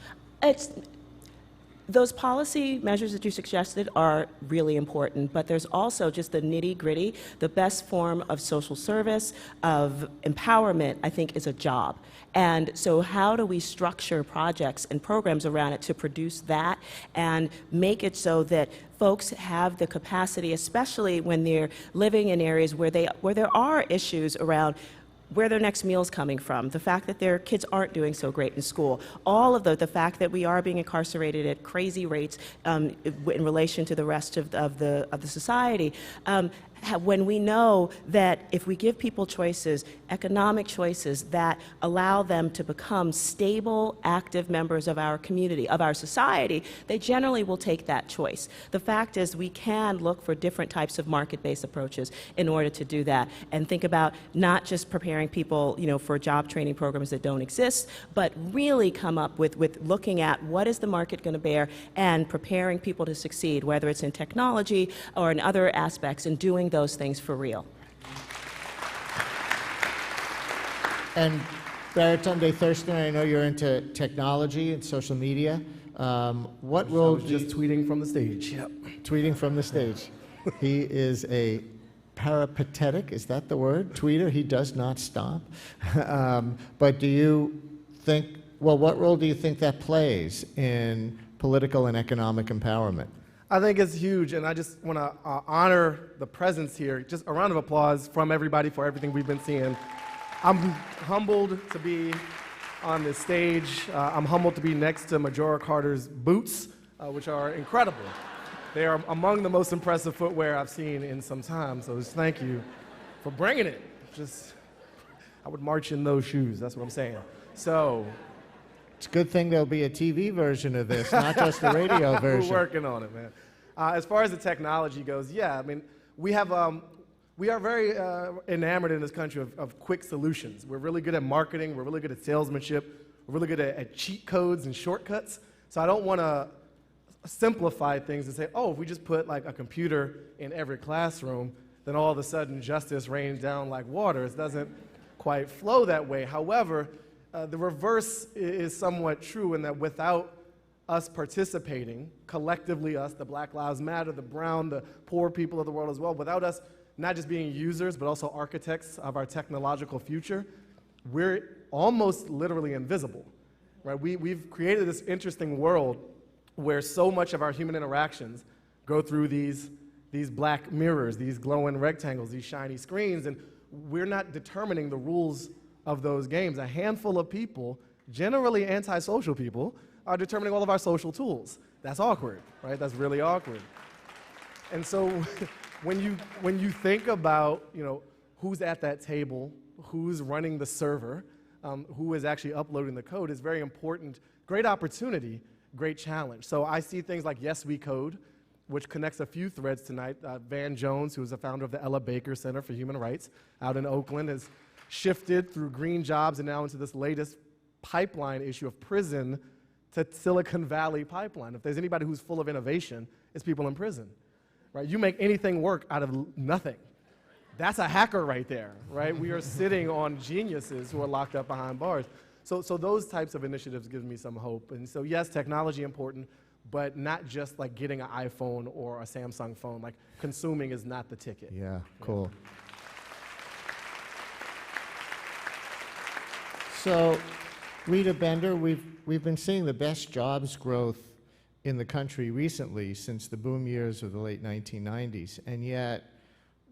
S10: Those policy measures that you suggested are really important, but there's also just the nitty-gritty. The best form of social service, of empowerment, I think, is a job. And so how do we structure projects and programs around it to produce that and make it so that folks have the capacity, especially when they're living in areas where there are issues around where their next meal's coming from, the fact that their kids aren't doing so great in school, all of the fact that we are being incarcerated at crazy rates in relation to the rest of the society. When we know that if we give people choices, economic choices that allow them to become stable, active members of our community, of our society, they generally will take that choice. The fact is we can look for different types of market-based approaches in order to do that and think about not just preparing people, for job training programs that don't exist, but really come up with looking at what is the market going to bear and preparing people to succeed, whether it's in technology or in other aspects, and doing those things for real.
S1: And Baratunde Thurston, I know you're into technology and social media. What role?
S11: I was just tweeting from the stage. Yep.
S1: Tweeting from the stage. He is a peripatetic, is that the word? Tweeter. He does not stop. But do you think? Well, what role do you think that plays in political and economic empowerment?
S11: I think it's huge, and I just want to honor the presence here. Just a round of applause from everybody for everything we've been seeing. I'm humbled to be on this stage. I'm humbled to be next to Majora Carter's boots, which are incredible. They are among the most impressive footwear I've seen in some time, so just thank you for bringing it. I would march in those shoes, that's what I'm saying. So,
S1: It's a good thing there'll be a TV version of this, not just a radio version.
S11: we're working on it, man. As far as the technology goes, yeah, I mean, we are very enamored in this country of quick solutions. We're really good at marketing, we're really good at salesmanship, we're really good at cheat codes and shortcuts. So I don't want to simplify things and say, oh, if we just put like a computer in every classroom, then all of a sudden justice rains down like water. It doesn't quite flow that way. However, the reverse is somewhat true in that without us participating, collectively us, the Black Lives Matter, the brown, the poor people of the world as well, without us not just being users, but also architects of our technological future, we're almost literally invisible, right? We've created this interesting world where so much of our human interactions go through these black mirrors, these glowing rectangles, these shiny screens, and we're not determining the rules of those games. A handful of people, generally antisocial people, are determining all of our social tools. That's awkward, right? That's really awkward. And so when you think about, who's at that table, who's running the server, who is actually uploading the code, is very important. Great opportunity, great challenge. So I see things like Yes We Code, which connects a few threads tonight. Van Jones, who is the founder of the Ella Baker Center for Human Rights out in Oakland, has shifted through green jobs and now into this latest pipeline issue of prison to Silicon Valley pipeline. If there's anybody who's full of innovation, it's people in prison, right? You make anything work out of nothing. That's a hacker right there, right? We are sitting on geniuses who are locked up behind bars. So those types of initiatives give me some hope. And so yes, technology important, but not just like getting an iPhone or a Samsung phone. Like consuming is not the ticket.
S1: Yeah, cool. So, Rita Bender, we've been seeing the best jobs growth in the country recently since the boom years of the late 1990s, and yet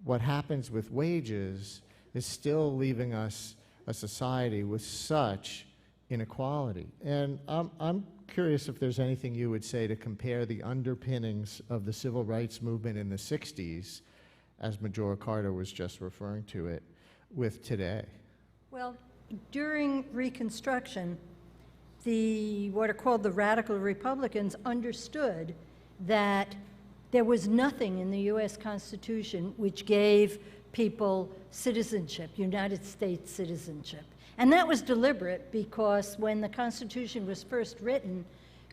S1: what happens with wages is still leaving us a society with such inequality. And I'm curious if there's anything you would say to compare the underpinnings of the civil rights movement in the 60s, as Majora Carter was just referring to it, with today.
S12: Well, during Reconstruction, what are called the radical Republicans understood that there was nothing in the U.S. Constitution which gave people citizenship, United States citizenship. And that was deliberate because when the Constitution was first written,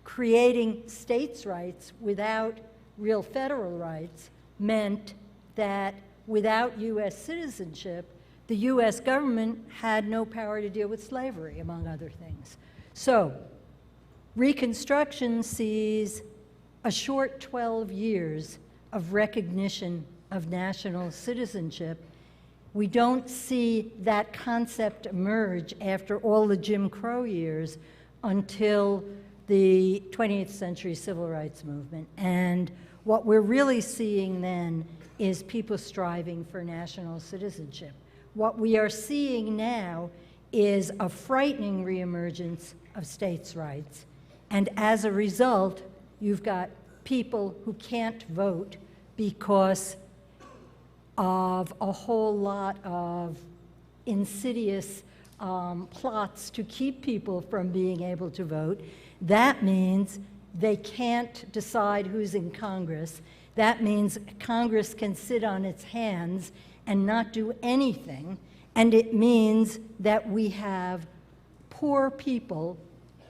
S12: creating states' rights without real federal rights meant that without U.S. citizenship, the U.S. government had no power to deal with slavery, among other things. So, Reconstruction sees a short 12 years of recognition of national citizenship. We don't see that concept emerge after all the Jim Crow years until the 20th century civil rights movement. And what we're really seeing then is people striving for national citizenship. What we are seeing now is a frightening reemergence of states' rights. And as a result, you've got people who can't vote because of a whole lot of insidious plots to keep people from being able to vote. That means they can't decide who's in Congress. That means Congress can sit on its hands and not do anything. And it means that we have poor people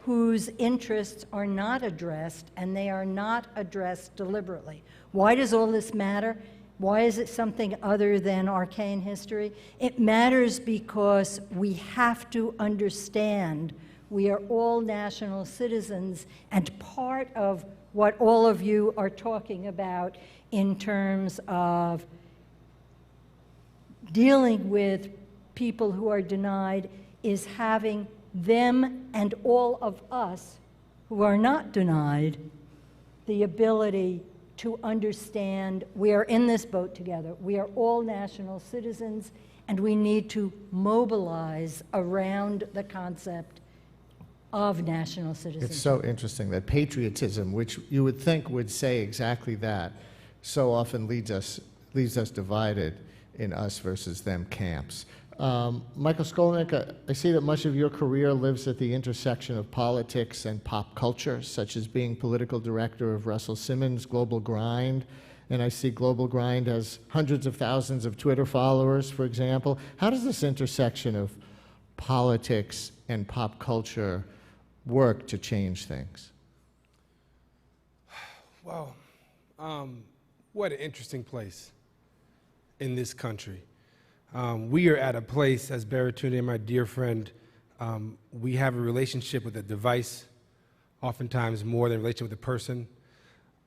S12: whose interests are not addressed, and they are not addressed deliberately. Why does all this matter? Why is it something other than arcane history? It matters because we have to understand we are all national citizens, and part of what all of you are talking about in terms of dealing with people who are denied is having them and all of us who are not denied the ability to understand we are in this boat together. We are all national citizens, and we need to mobilize around the concept of national citizenship.
S1: It's so interesting that patriotism, which you would think would say exactly that, so often leaves us divided in us versus them camps. Michael Skolnick, I see that much of your career lives at the intersection of politics and pop culture, such as being political director of Russell Simmons' Global Grind. And I see Global Grind has hundreds of thousands of Twitter followers, for example. How does this intersection of politics and pop culture work to change things?
S13: Well, what an interesting place in this country. We are at a place, as Baratunde, my dear friend, we have a relationship with a device, oftentimes more than a relationship with a person.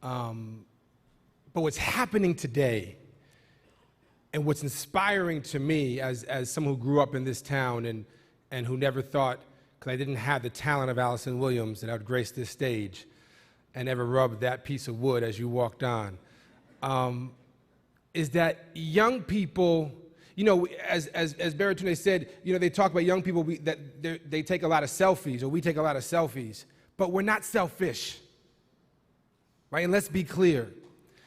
S13: But what's happening today, and what's inspiring to me as someone who grew up in this town and who never thought, because I didn't have the talent of Allison Williams, that I would grace this stage and ever rub that piece of wood as you walked on, is that young people, you know, as Baratunde said, you know, they talk about young people that they take a lot of selfies, or we take a lot of selfies, but we're not selfish, right? And let's be clear.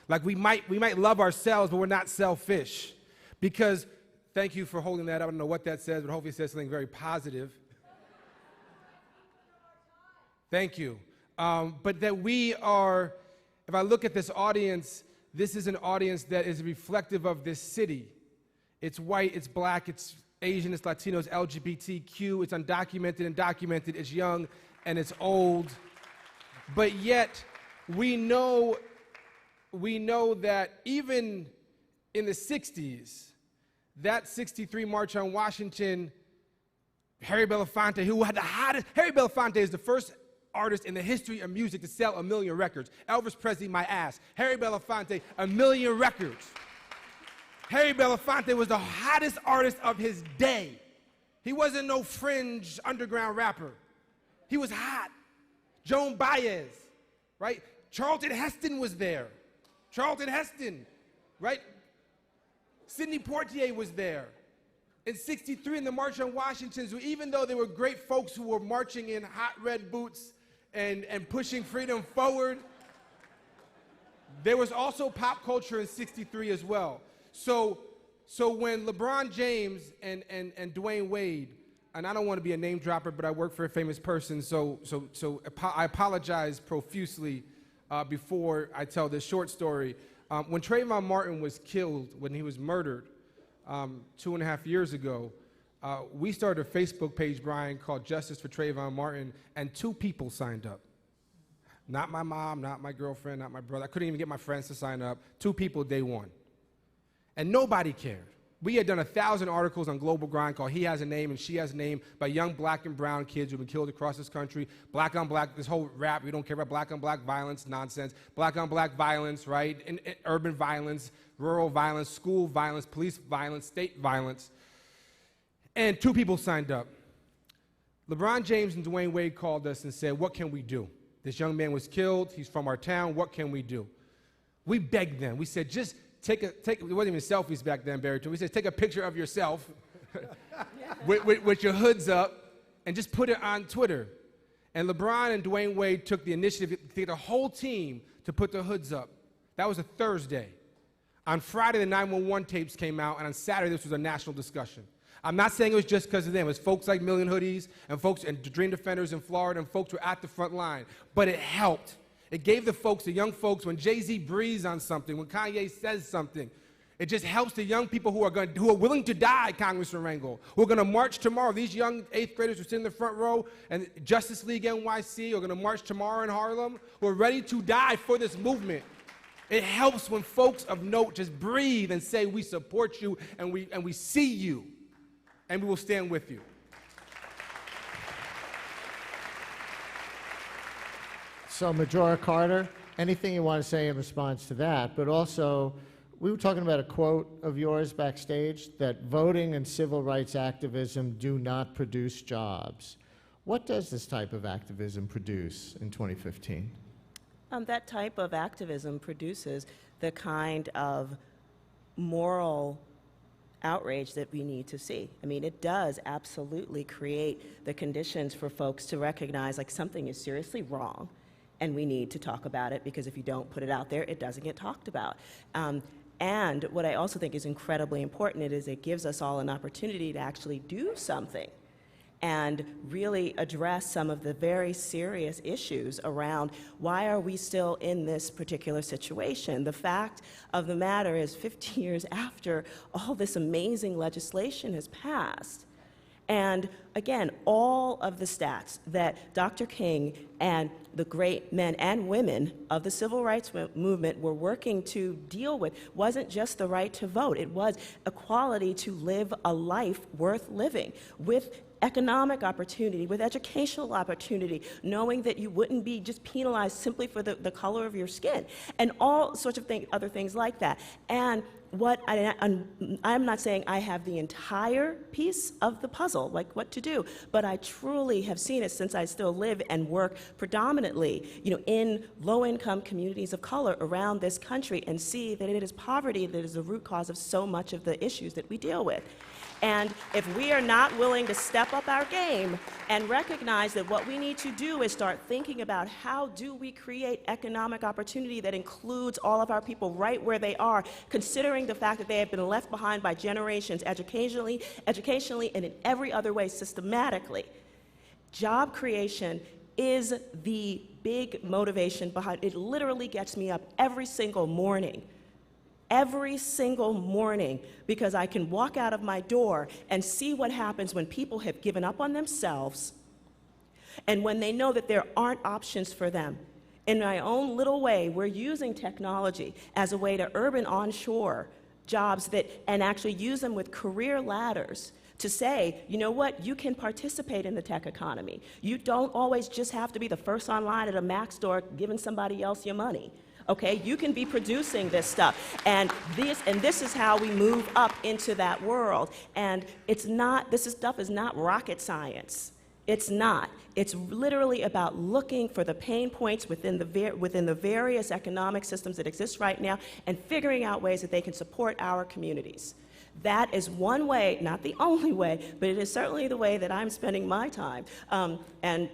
S13: Like we might love ourselves, but we're not selfish. Because, thank you for holding that up. I don't know what that says, but hopefully it says something very positive. Thank you. But that we are, if I look at this audience, this is an audience that is reflective of this city. It's white, it's black, it's Asian, it's Latino, it's LGBTQ, it's undocumented and documented, it's young and it's old. But yet, we know that even in the 60s, that 63 March on Washington, Harry Belafonte, who had the hottest, Harry Belafonte is the first artist in the history of music to sell 1 million records. Elvis Presley, my ass. Harry Belafonte, 1 million records. Harry Belafonte was the hottest artist of his day. He wasn't no fringe underground rapper. He was hot. Joan Baez, right? Charlton Heston was there. Charlton Heston, right? Sidney Poitier was there. In '63 in the March on Washington, so even though there were great folks who were marching in hot red boots and pushing freedom forward, there was also pop culture in '63 as well. So when LeBron James and Dwayne Wade, and I don't want to be a name dropper, but I work for a famous person, so I apologize profusely before I tell this short story. When Trayvon Martin was killed, when he was murdered 2.5 years ago, we started a Facebook page, Brian, called Justice for Trayvon Martin, and 2 people signed up. Not my mom, not my girlfriend, not my brother. I couldn't even get my friends to sign up. 2 people day one. And nobody cared. We had done 1,000 articles on Global Grind called He Has a Name and She Has a Name by young black and brown kids who've been killed across this country. Black on black, this whole rap, we don't care about black on black violence, nonsense. Black on black violence, right? And urban violence, rural violence, school violence, police violence, state violence. And 2 people signed up. LeBron James and Dwayne Wade called us and said, what can we do? This young man was killed, he's from our town, what can we do? We begged them, we said, just take, it wasn't even selfies back then, Barry. We said, take a picture of yourself with your hoods up and just put it on Twitter. And LeBron and Dwayne Wade took the initiative to get the whole team to put their hoods up. That was a Thursday. On Friday, the 911 tapes came out, and on Saturday, this was a national discussion. I'm not saying it was just because of them. It was folks like Million Hoodies and folks and Dream Defenders in Florida and folks who were at the front line. But it helped. It gave the folks, the young folks, when Jay-Z breathes on something, when Kanye says something, it just helps the young people who are willing to die, Congressman Rangel, who are going to march tomorrow. These young 8th graders who sit in the front row, and Justice League NYC are going to march tomorrow in Harlem, who are ready to die for this movement. It helps when folks of note just breathe and say, we support you, and we see you, and we will stand with you.
S1: So, Majora Carter, anything you want to say in response to that, but also, we were talking about a quote of yours backstage, that voting and civil rights activism do not produce jobs. What does this type of activism produce in 2015?
S10: That type of activism produces the kind of moral outrage that we need to see. I mean, it does absolutely create the conditions for folks to recognize like something is seriously wrong and we need to talk about it, because if you don't put it out there, it doesn't get talked about. And what I also think is incredibly important is it gives us all an opportunity to actually do something and really address some of the very serious issues around why are we still in this particular situation. The fact of the matter is 15 years after all this amazing legislation has passed, and again, all of the stats that Dr. King and the great men and women of the civil rights movement were working to deal with wasn't just the right to vote, it was equality to live a life worth living, with economic opportunity, with educational opportunity, knowing that you wouldn't be just penalized simply for the color of your skin, and all sorts of other things like that. And what I'm not saying I have the entire piece of the puzzle, like what to do, but I truly have seen it since I still live and work predominantly, in low-income communities of color around this country, and see that it is poverty that is the root cause of so much of the issues that we deal with. And if we are not willing to step up our game and recognize that what we need to do is start thinking about how do we create economic opportunity that includes all of our people right where they are, considering the fact that they have been left behind by generations educationally, and in every other way systematically. Job creation is the big motivation behind it. It literally gets me up every single morning, because I can walk out of my door and see what happens when people have given up on themselves and when they know that there aren't options for them. In my own little way, we're using technology as a way to urban onshore jobs and actually use them with career ladders to say, you know what, you can participate in the tech economy. You don't always just have to be the first online at a Mac store giving somebody else your money. Okay, you can be producing this stuff, and this is how we move up into that world. And this stuff is not rocket science. It's not. It's literally about looking for the pain points within the various economic systems that exist right now, and figuring out ways that they can support our communities. That is one way, not the only way, but it is certainly the way that I'm spending my time, and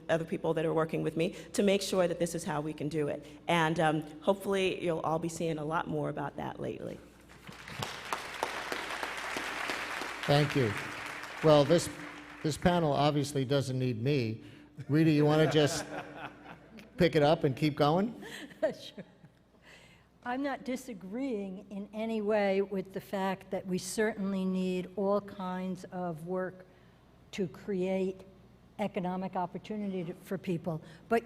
S10: other people that are working with me, to make sure that this is how we can do it. And hopefully you'll all be seeing a lot more about that lately.
S1: Thank you. Well, this panel obviously doesn't need me. Rita, you want to just pick it up and keep going?
S12: Sure. I'm not disagreeing in any way with the fact that we certainly need all kinds of work to create economic opportunity for people. But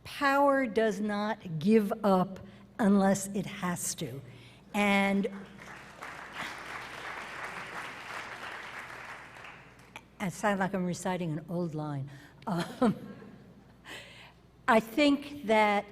S12: power does not give up unless it has to. And I sound like I'm reciting an old line. I think that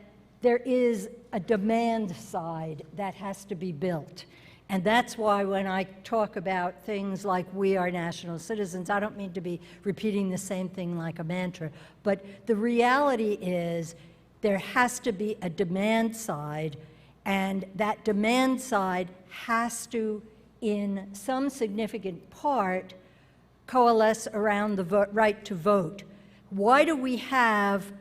S12: there is a demand side that has to be built. And that's why when I talk about things like we are national citizens, I don't mean to be repeating the same thing like a mantra, but the reality is there has to be a demand side, and that demand side has to, in some significant part, coalesce around the right to vote. Why do we have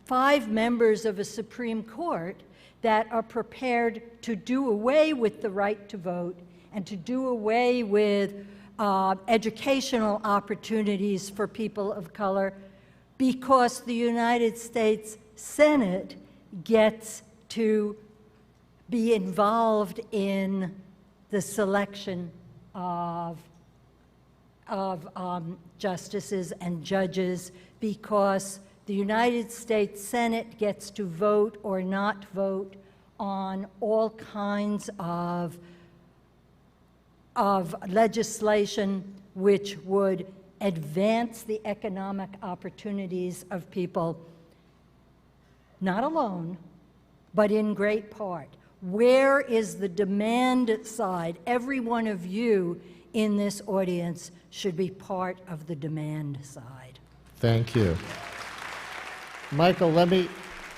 S12: 5 members of a Supreme Court that are prepared to do away with the right to vote and to do away with educational opportunities for people of color? Because the United States Senate gets to be involved in the selection of justices and judges, because the United States Senate gets to vote or not vote on all kinds of legislation which would advance the economic opportunities of people, not alone, but in great part. Where is the demand side? Every one of you in this audience should be part of the demand side.
S1: Thank you. Michael, let me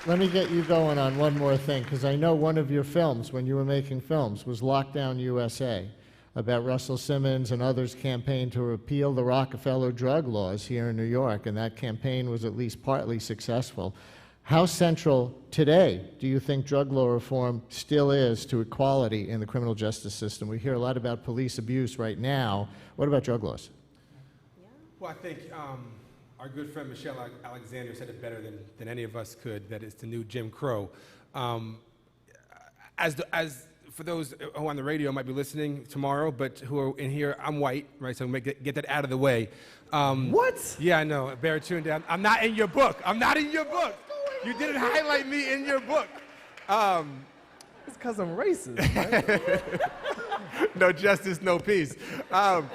S1: get you going on one more thing, because I know one of your films, when you were making films, was Lockdown USA. about Russell Simmons and others' campaign to repeal the Rockefeller drug laws here in New York, and that campaign was at least partly successful. How central today do you think drug law reform still is to equality in the criminal justice system? We hear a lot about police abuse right now. What about drug laws?
S13: Well, I think our good friend Michelle Alexander said it better than any of us could, that it's the new Jim Crow. For those who on the radio might be listening tomorrow, but who are in here, I'm white, right? So get that out of the way.
S11: What?
S13: Yeah, I know. Bear tune down. I'm not in your book. I'm not in your book. You didn't highlight me in your book.
S11: It's because I'm racist. Right?
S13: No justice, no peace. The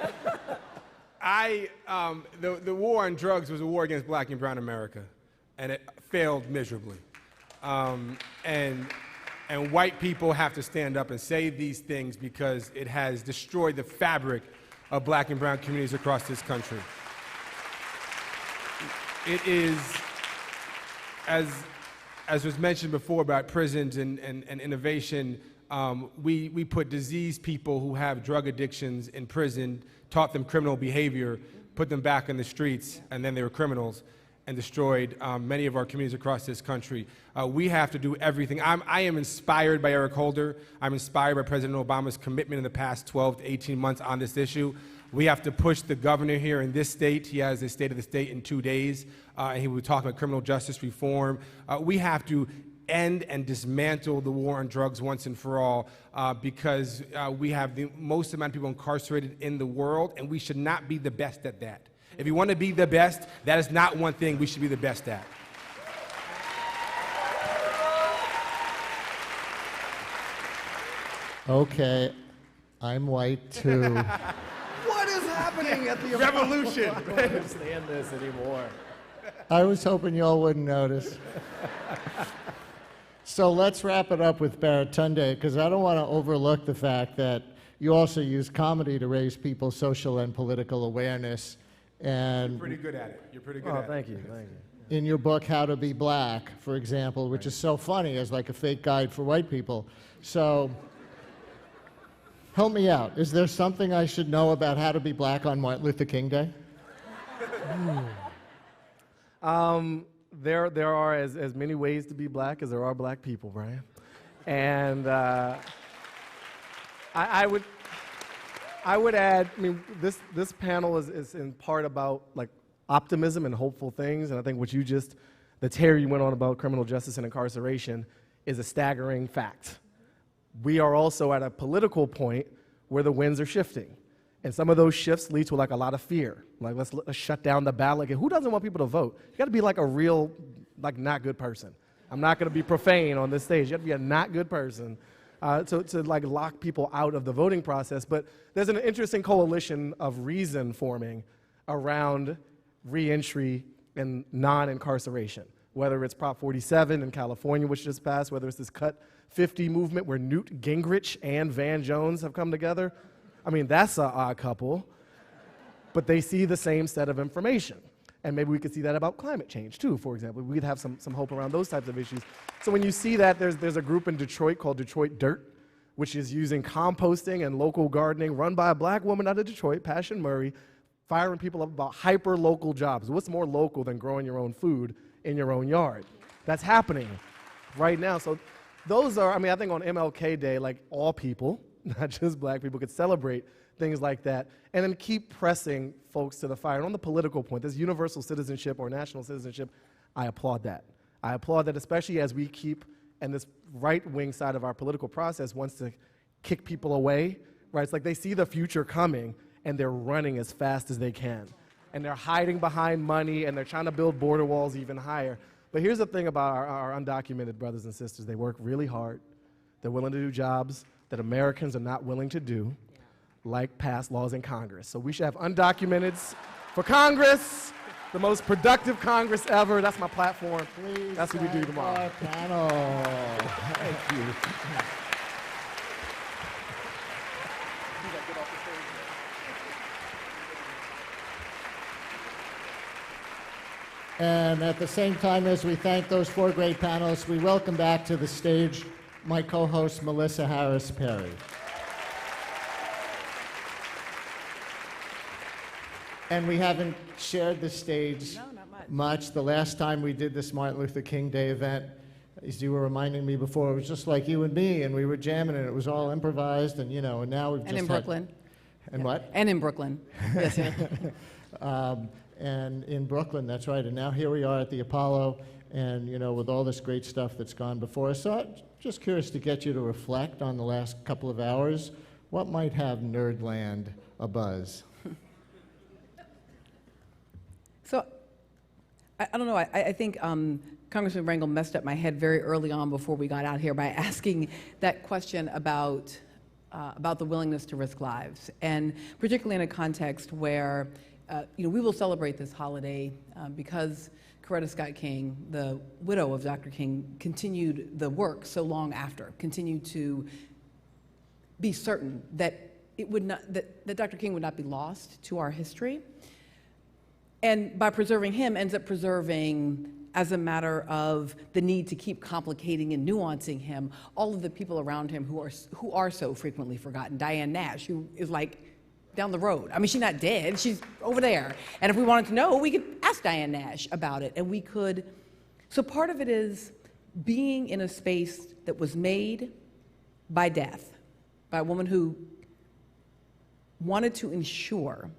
S13: war on drugs was a war against black and brown America, and it failed miserably. And white people have to stand up and say these things because it has destroyed the fabric of black and brown communities across this country. It is, as was mentioned before about prisons and innovation, we put diseased people who have drug addictions in prison, taught them criminal behavior, put them back in the streets, and then they were criminals, and destroyed many of our communities across this country. We have to do everything. I am inspired by Eric Holder. I'm inspired by President Obama's commitment in the past 12 to 18 months on this issue. We have to push the governor here in this state. He has a State of the State in 2 days, and he will talk about criminal justice reform. We have to end and dismantle the war on drugs once and for all, because we have the most amount of people incarcerated in the world, and we should not be the best at that. If you want to be the best, that is not one thing we should be the best at.
S1: Okay, I'm white too.
S11: What is happening at the
S13: revolution?
S11: I don't understand this anymore.
S1: I was hoping y'all wouldn't notice. So let's wrap it up with Baratunde, because I don't want to overlook the fact that you also use comedy to raise people's social and political awareness. And
S13: you're pretty good at it. You're pretty good at it.
S11: Thank you.
S1: In your book, How to Be Black, for example, which is so funny as like a fake guide for white people. So help me out. Is there something I should know about how to be black on Martin Luther King Day?
S11: There are as many ways to be black as there are black people, Brian. And I would add, I mean, this panel is in part about like optimism and hopeful things, and I think the tear you went on about criminal justice and incarceration is a staggering fact. We are also at a political point where the winds are shifting, and some of those shifts lead to like a lot of fear. Like let's shut down the ballot. Who doesn't want people to vote? You got to be like a real, like not good person. I'm not going to be profane on this stage. You have to be a not good person to like lock people out of the voting process. But there's an interesting coalition of reason forming around reentry and non-incarceration, whether it's Prop 47 in California, which just passed, whether it's this Cut 50 movement where Newt Gingrich and Van Jones have come together. I mean, that's an odd couple, but they see the same set of information. And maybe we could see that about climate change too, for example. We could have some hope around those types of issues. So when you see that, there's a group in Detroit called Detroit Dirt, which is using composting and local gardening run by a black woman out of Detroit, Passion Murray, firing people up about hyper-local jobs. What's more local than growing your own food in your own yard? That's happening right now. So those are, I mean, I think on MLK Day, like all people, not just black people, could celebrate things like that, and then keep pressing folks to the fire. And on the political point, this universal citizenship or national citizenship, I applaud that. I applaud that, especially as we keep, and this right-wing side of our political process wants to kick people away, right? It's like they see the future coming, and they're running as fast as they can. And they're hiding behind money, and they're trying to build border walls even higher. But here's the thing about our undocumented brothers and sisters. They work really hard. They're willing to do jobs that Americans are not willing to do, like pass laws in Congress. So we should have undocumenteds for Congress, the most productive Congress ever. That's my platform.
S1: Please.
S11: That's what we do tomorrow.
S1: Our panel. Thank you. And at the same time as we thank those four great panelists, we welcome back to the stage my co-host, Melissa Harris Perry. And we haven't shared the stage much. The last time we did this Martin Luther King Day event, as you were reminding me before, it was just like you and me, and we were jamming, and it was all improvised, and and now we've just
S2: And in Brooklyn.
S1: And what?
S2: And in Brooklyn. Yes, yeah.
S1: And in Brooklyn, that's right. And now here we are at the Apollo, and with all this great stuff that's gone before us. So I'm just curious to get you to reflect on the last couple of hours. What might have Nerdland abuzz?
S2: So, I don't know, I think Congressman Rangel messed up my head very early on before we got out here by asking that question about the willingness to risk lives, and particularly in a context where, we will celebrate this holiday because Coretta Scott King, the widow of Dr. King, continued the work so long after, continued to be certain that it would not, that Dr. King would not be lost to our history. And by preserving him, ends up preserving, as a matter of the need to keep complicating and nuancing him, all of the people around him who are so frequently forgotten. Diane Nash, who is like down the road. I mean, she's not dead, she's over there. And if we wanted to know, we could ask Diane Nash about it, and we could. So part of it is being in a space that was made by death, by a woman who wanted to ensure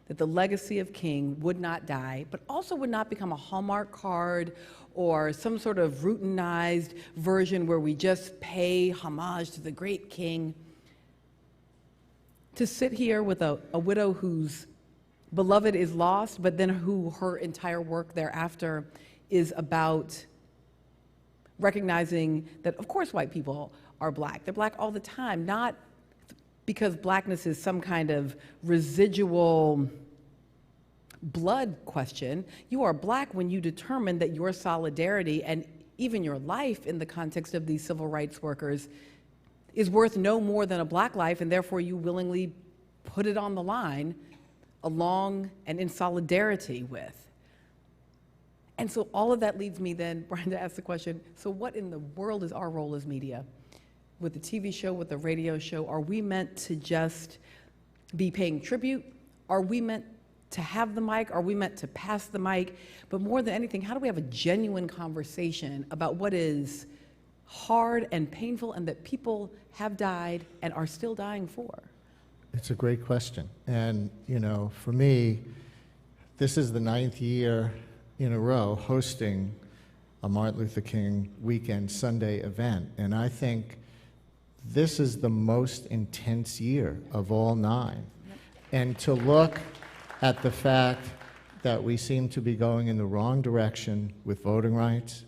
S2: that the legacy of King would not die, but also would not become a Hallmark card or some sort of routinized version where we just pay homage to the great King. To sit here with a widow whose beloved is lost, but then who her entire work thereafter is about recognizing that, of course, white people are black. They're black all the time, not because blackness is some kind of residual blood question. You are black when you determine that your solidarity and even your life in the context of these civil rights workers is worth no more than a black life, and therefore you willingly put it on the line along and in solidarity with. And so all of that leads me then, Brian, to ask the question, so what in the world is our role as media? With the TV show, with the radio show, are we meant to just be paying tribute? Are we meant to have the mic? Are we meant to pass the mic? But more than anything, how do we have a genuine conversation about what is hard and painful and that people have died and are still dying for?
S1: It's a great question. And, for me, this is the 9th year in a row hosting a Martin Luther King weekend Sunday event. And I think this is the most intense year of all 9. And to look at the fact that we seem to be going in the wrong direction with voting rights,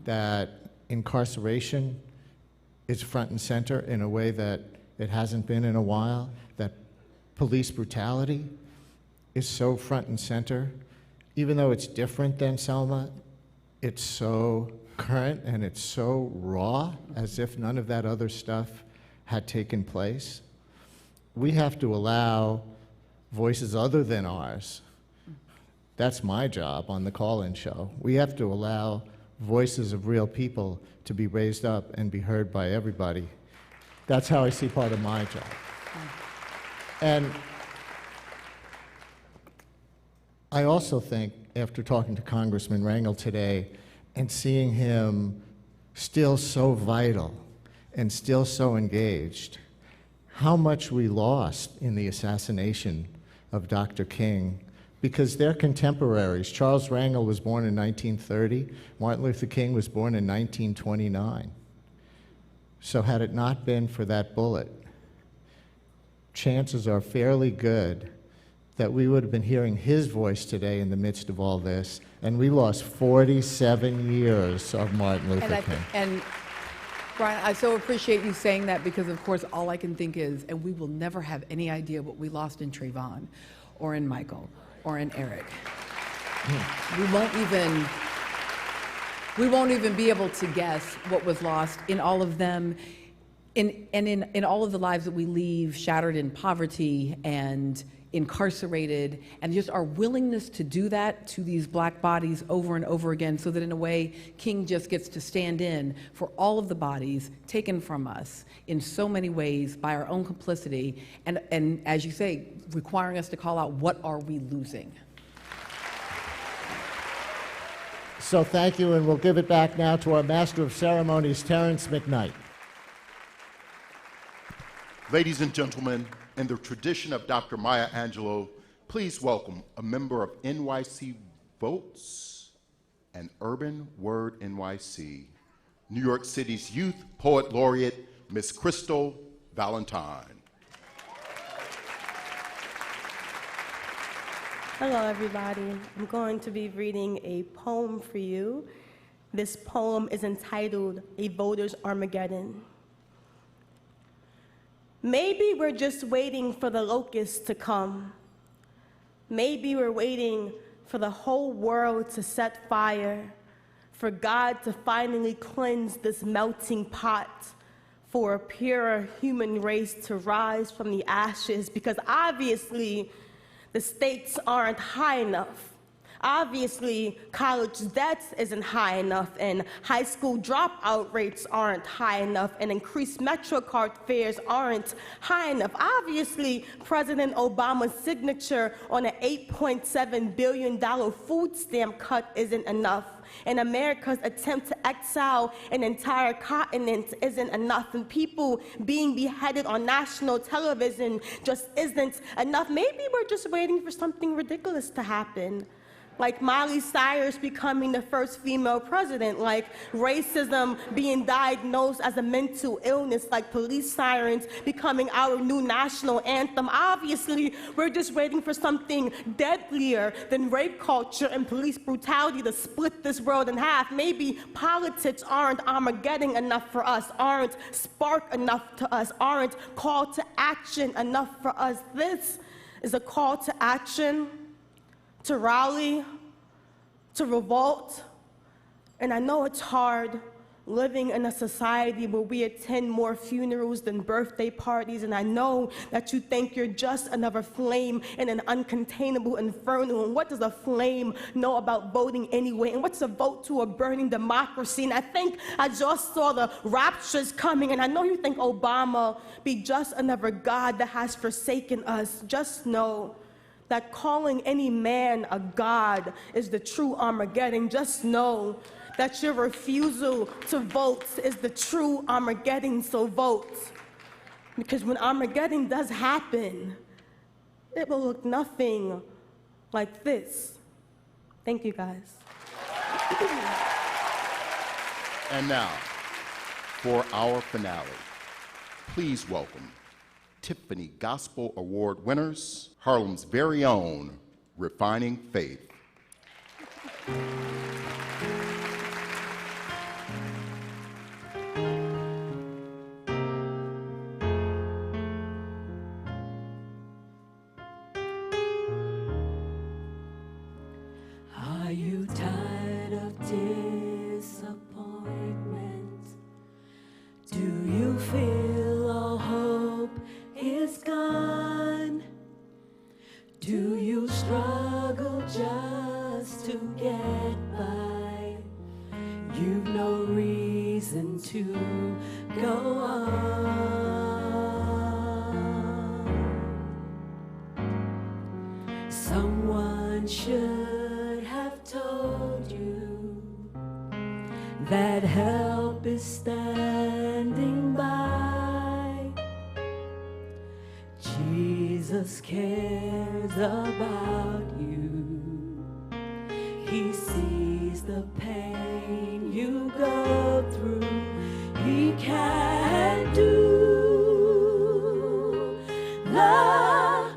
S1: that incarceration is front and center in a way that it hasn't been in a while, that police brutality is so front and center. Even though it's different than Selma, it's so current and it's so raw, as if none of that other stuff had taken place. We have to allow voices other than ours. That's my job on the call-in show. We have to allow voices of real people to be raised up and be heard by everybody. That's how I see part of my job. And I also think, after talking to Congressman Rangel today and seeing him still so vital and still so engaged, how much we lost in the assassination of Dr. King, because they're contemporaries. Charles Rangel was born in 1930. Martin Luther King was born in 1929. So had it not been for that bullet, chances are fairly good that we would have been hearing his voice today in the midst of all this, and we lost 47 years of Martin Luther King.
S2: And Brian, I so appreciate you saying that, because of course all I can think is, and we will never have any idea what we lost in Trayvon, or in Michael, or in Eric. We won't even be able to guess what was lost in all of them, in all of the lives that we leave shattered in poverty and incarcerated, and just our willingness to do that to these black bodies over and over again, so that in a way, King just gets to stand in for all of the bodies taken from us in so many ways by our own complicity, and as you say, requiring us to call out, what are we losing?
S1: So thank you, and we'll give it back now to our Master of Ceremonies, Terrence McKnight.
S3: Ladies and gentlemen, in the tradition of Dr. Maya Angelou, please welcome a member of NYC Votes and Urban Word NYC, New York City's Youth Poet Laureate, Miss Crystal Valentine.
S14: Hello, everybody. I'm going to be reading a poem for you. This poem is entitled A Voter's Armageddon. Maybe we're just waiting for the locusts to come. Maybe we're waiting for the whole world to set fire, for God to finally cleanse this melting pot, for a purer human race to rise from the ashes, because obviously the stakes aren't high enough. Obviously, college debt isn't high enough, and high school dropout rates aren't high enough, and increased MetroCard fares aren't high enough. Obviously, President Obama's signature on an $8.7 billion food stamp cut isn't enough, and America's attempt to exile an entire continent isn't enough, and people being beheaded on national television just isn't enough. Maybe we're just waiting for something ridiculous to happen, like Miley Cyrus becoming the first female president, like racism being diagnosed as a mental illness, like police sirens becoming our new national anthem. Obviously, we're just waiting for something deadlier than rape culture and police brutality to split this world in half. Maybe politics aren't Armageddon enough for us, aren't spark enough to us, aren't call to action enough for us. This is a call to action, to rally, to revolt. And I know it's hard living in a society where we attend more funerals than birthday parties, and I know that you think you're just another flame in an uncontainable inferno. And what does a flame know about voting anyway? And what's a vote to a burning democracy? And I think I just saw the raptures coming, and I know you think Obama be just another God that has forsaken us. Just know that calling any man a god is the true Armageddon. Just know that your refusal to vote is the true Armageddon, so vote. Because when Armageddon does happen, it will look nothing like this. Thank you, guys.
S3: And now, for our finale, please welcome Tiffany Gospel Award winners, Harlem's very own Refining Faith.
S15: Are you tired of disappointment? Do you feel all hope is gone? Do you struggle just to get by? You've no reason to go on. Someone should have told you that help is standing by. Jesus cares about you. He sees the pain you go through. He can do the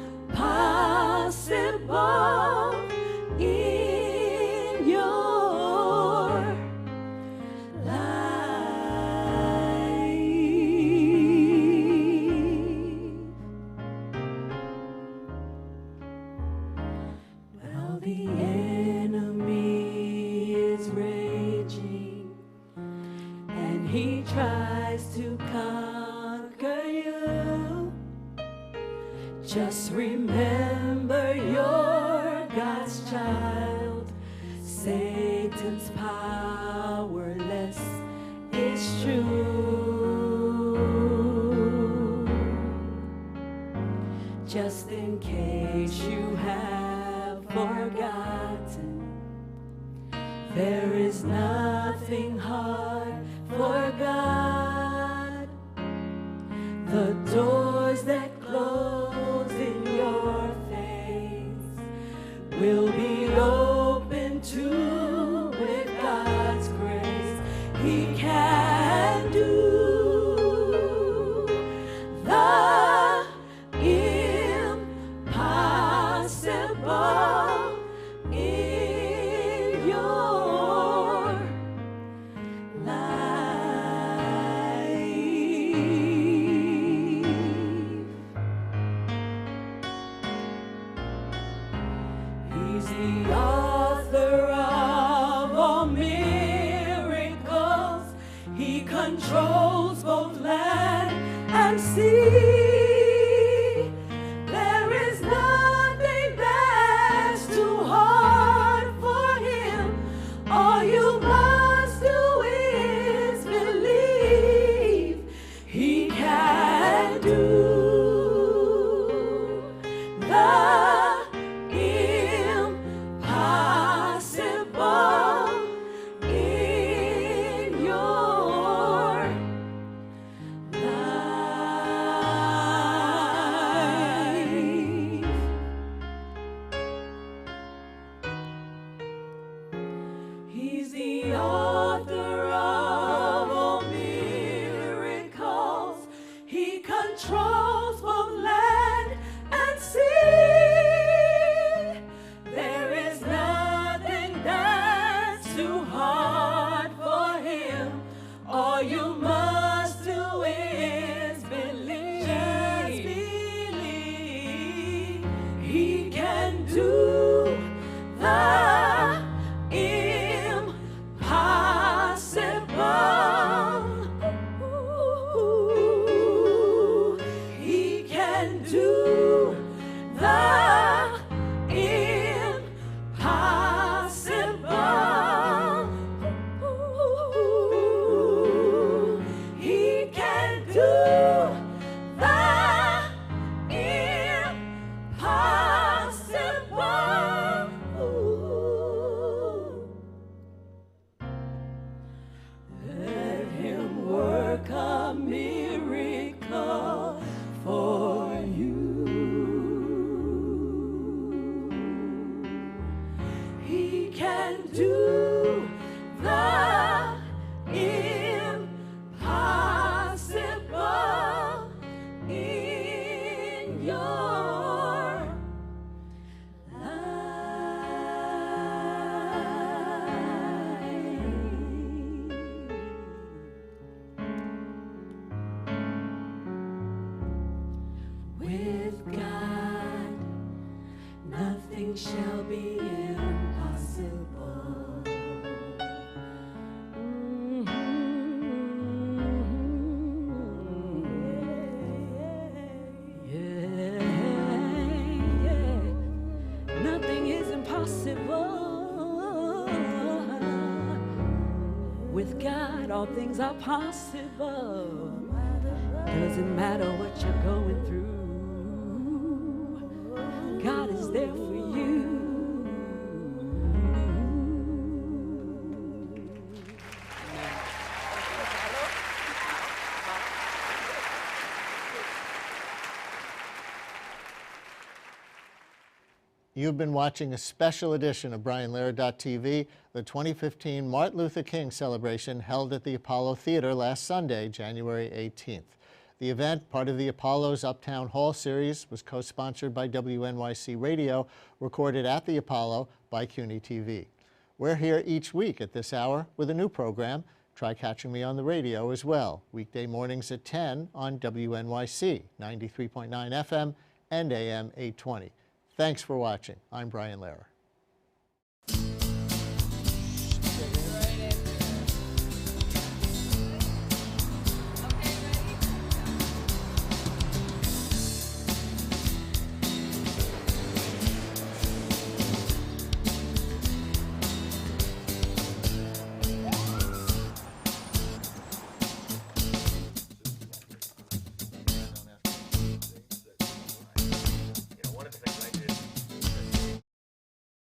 S15: impossible in your Well, the enemy is raging, and he tries to conquer you. Just remember you're God's child. Satan's powerless, it's true. Just in case you have forgotten, there is nothing hard for God. The doors that close in your face will be open too with God's grace. He can do the impossible in your life. He's the author of all miracles. He controls both land and sea. There is nothing that's too hard for him. All you must do is believe. He can do the impossible in your life. He's the author of all miracles. He controls both land and sea. There is nothing that's too hard for him. All you must do is believe. Just believe. He can do the impossible. He can do the impossible. He can do the impossible. Let him work a miracle for you. He can do the impossible in your with God, nothing shall be impossible. Yeah. Nothing is impossible. With God, all things are possible. Doesn't matter what you're going through. God is there for you.
S1: You've been watching a special edition of BrianLehrer.tv, the 2015 Martin Luther King celebration held at the Apollo Theater last Sunday, January 18th. The event, part of the Apollo's Uptown Hall series, was co-sponsored by WNYC Radio, recorded at the Apollo by CUNY TV. We're here each week at this hour with a new program. Try catching me on the radio as well, weekday mornings at 10 on WNYC, 93.9 FM and AM 820. Thanks for watching. I'm Brian Lehrer.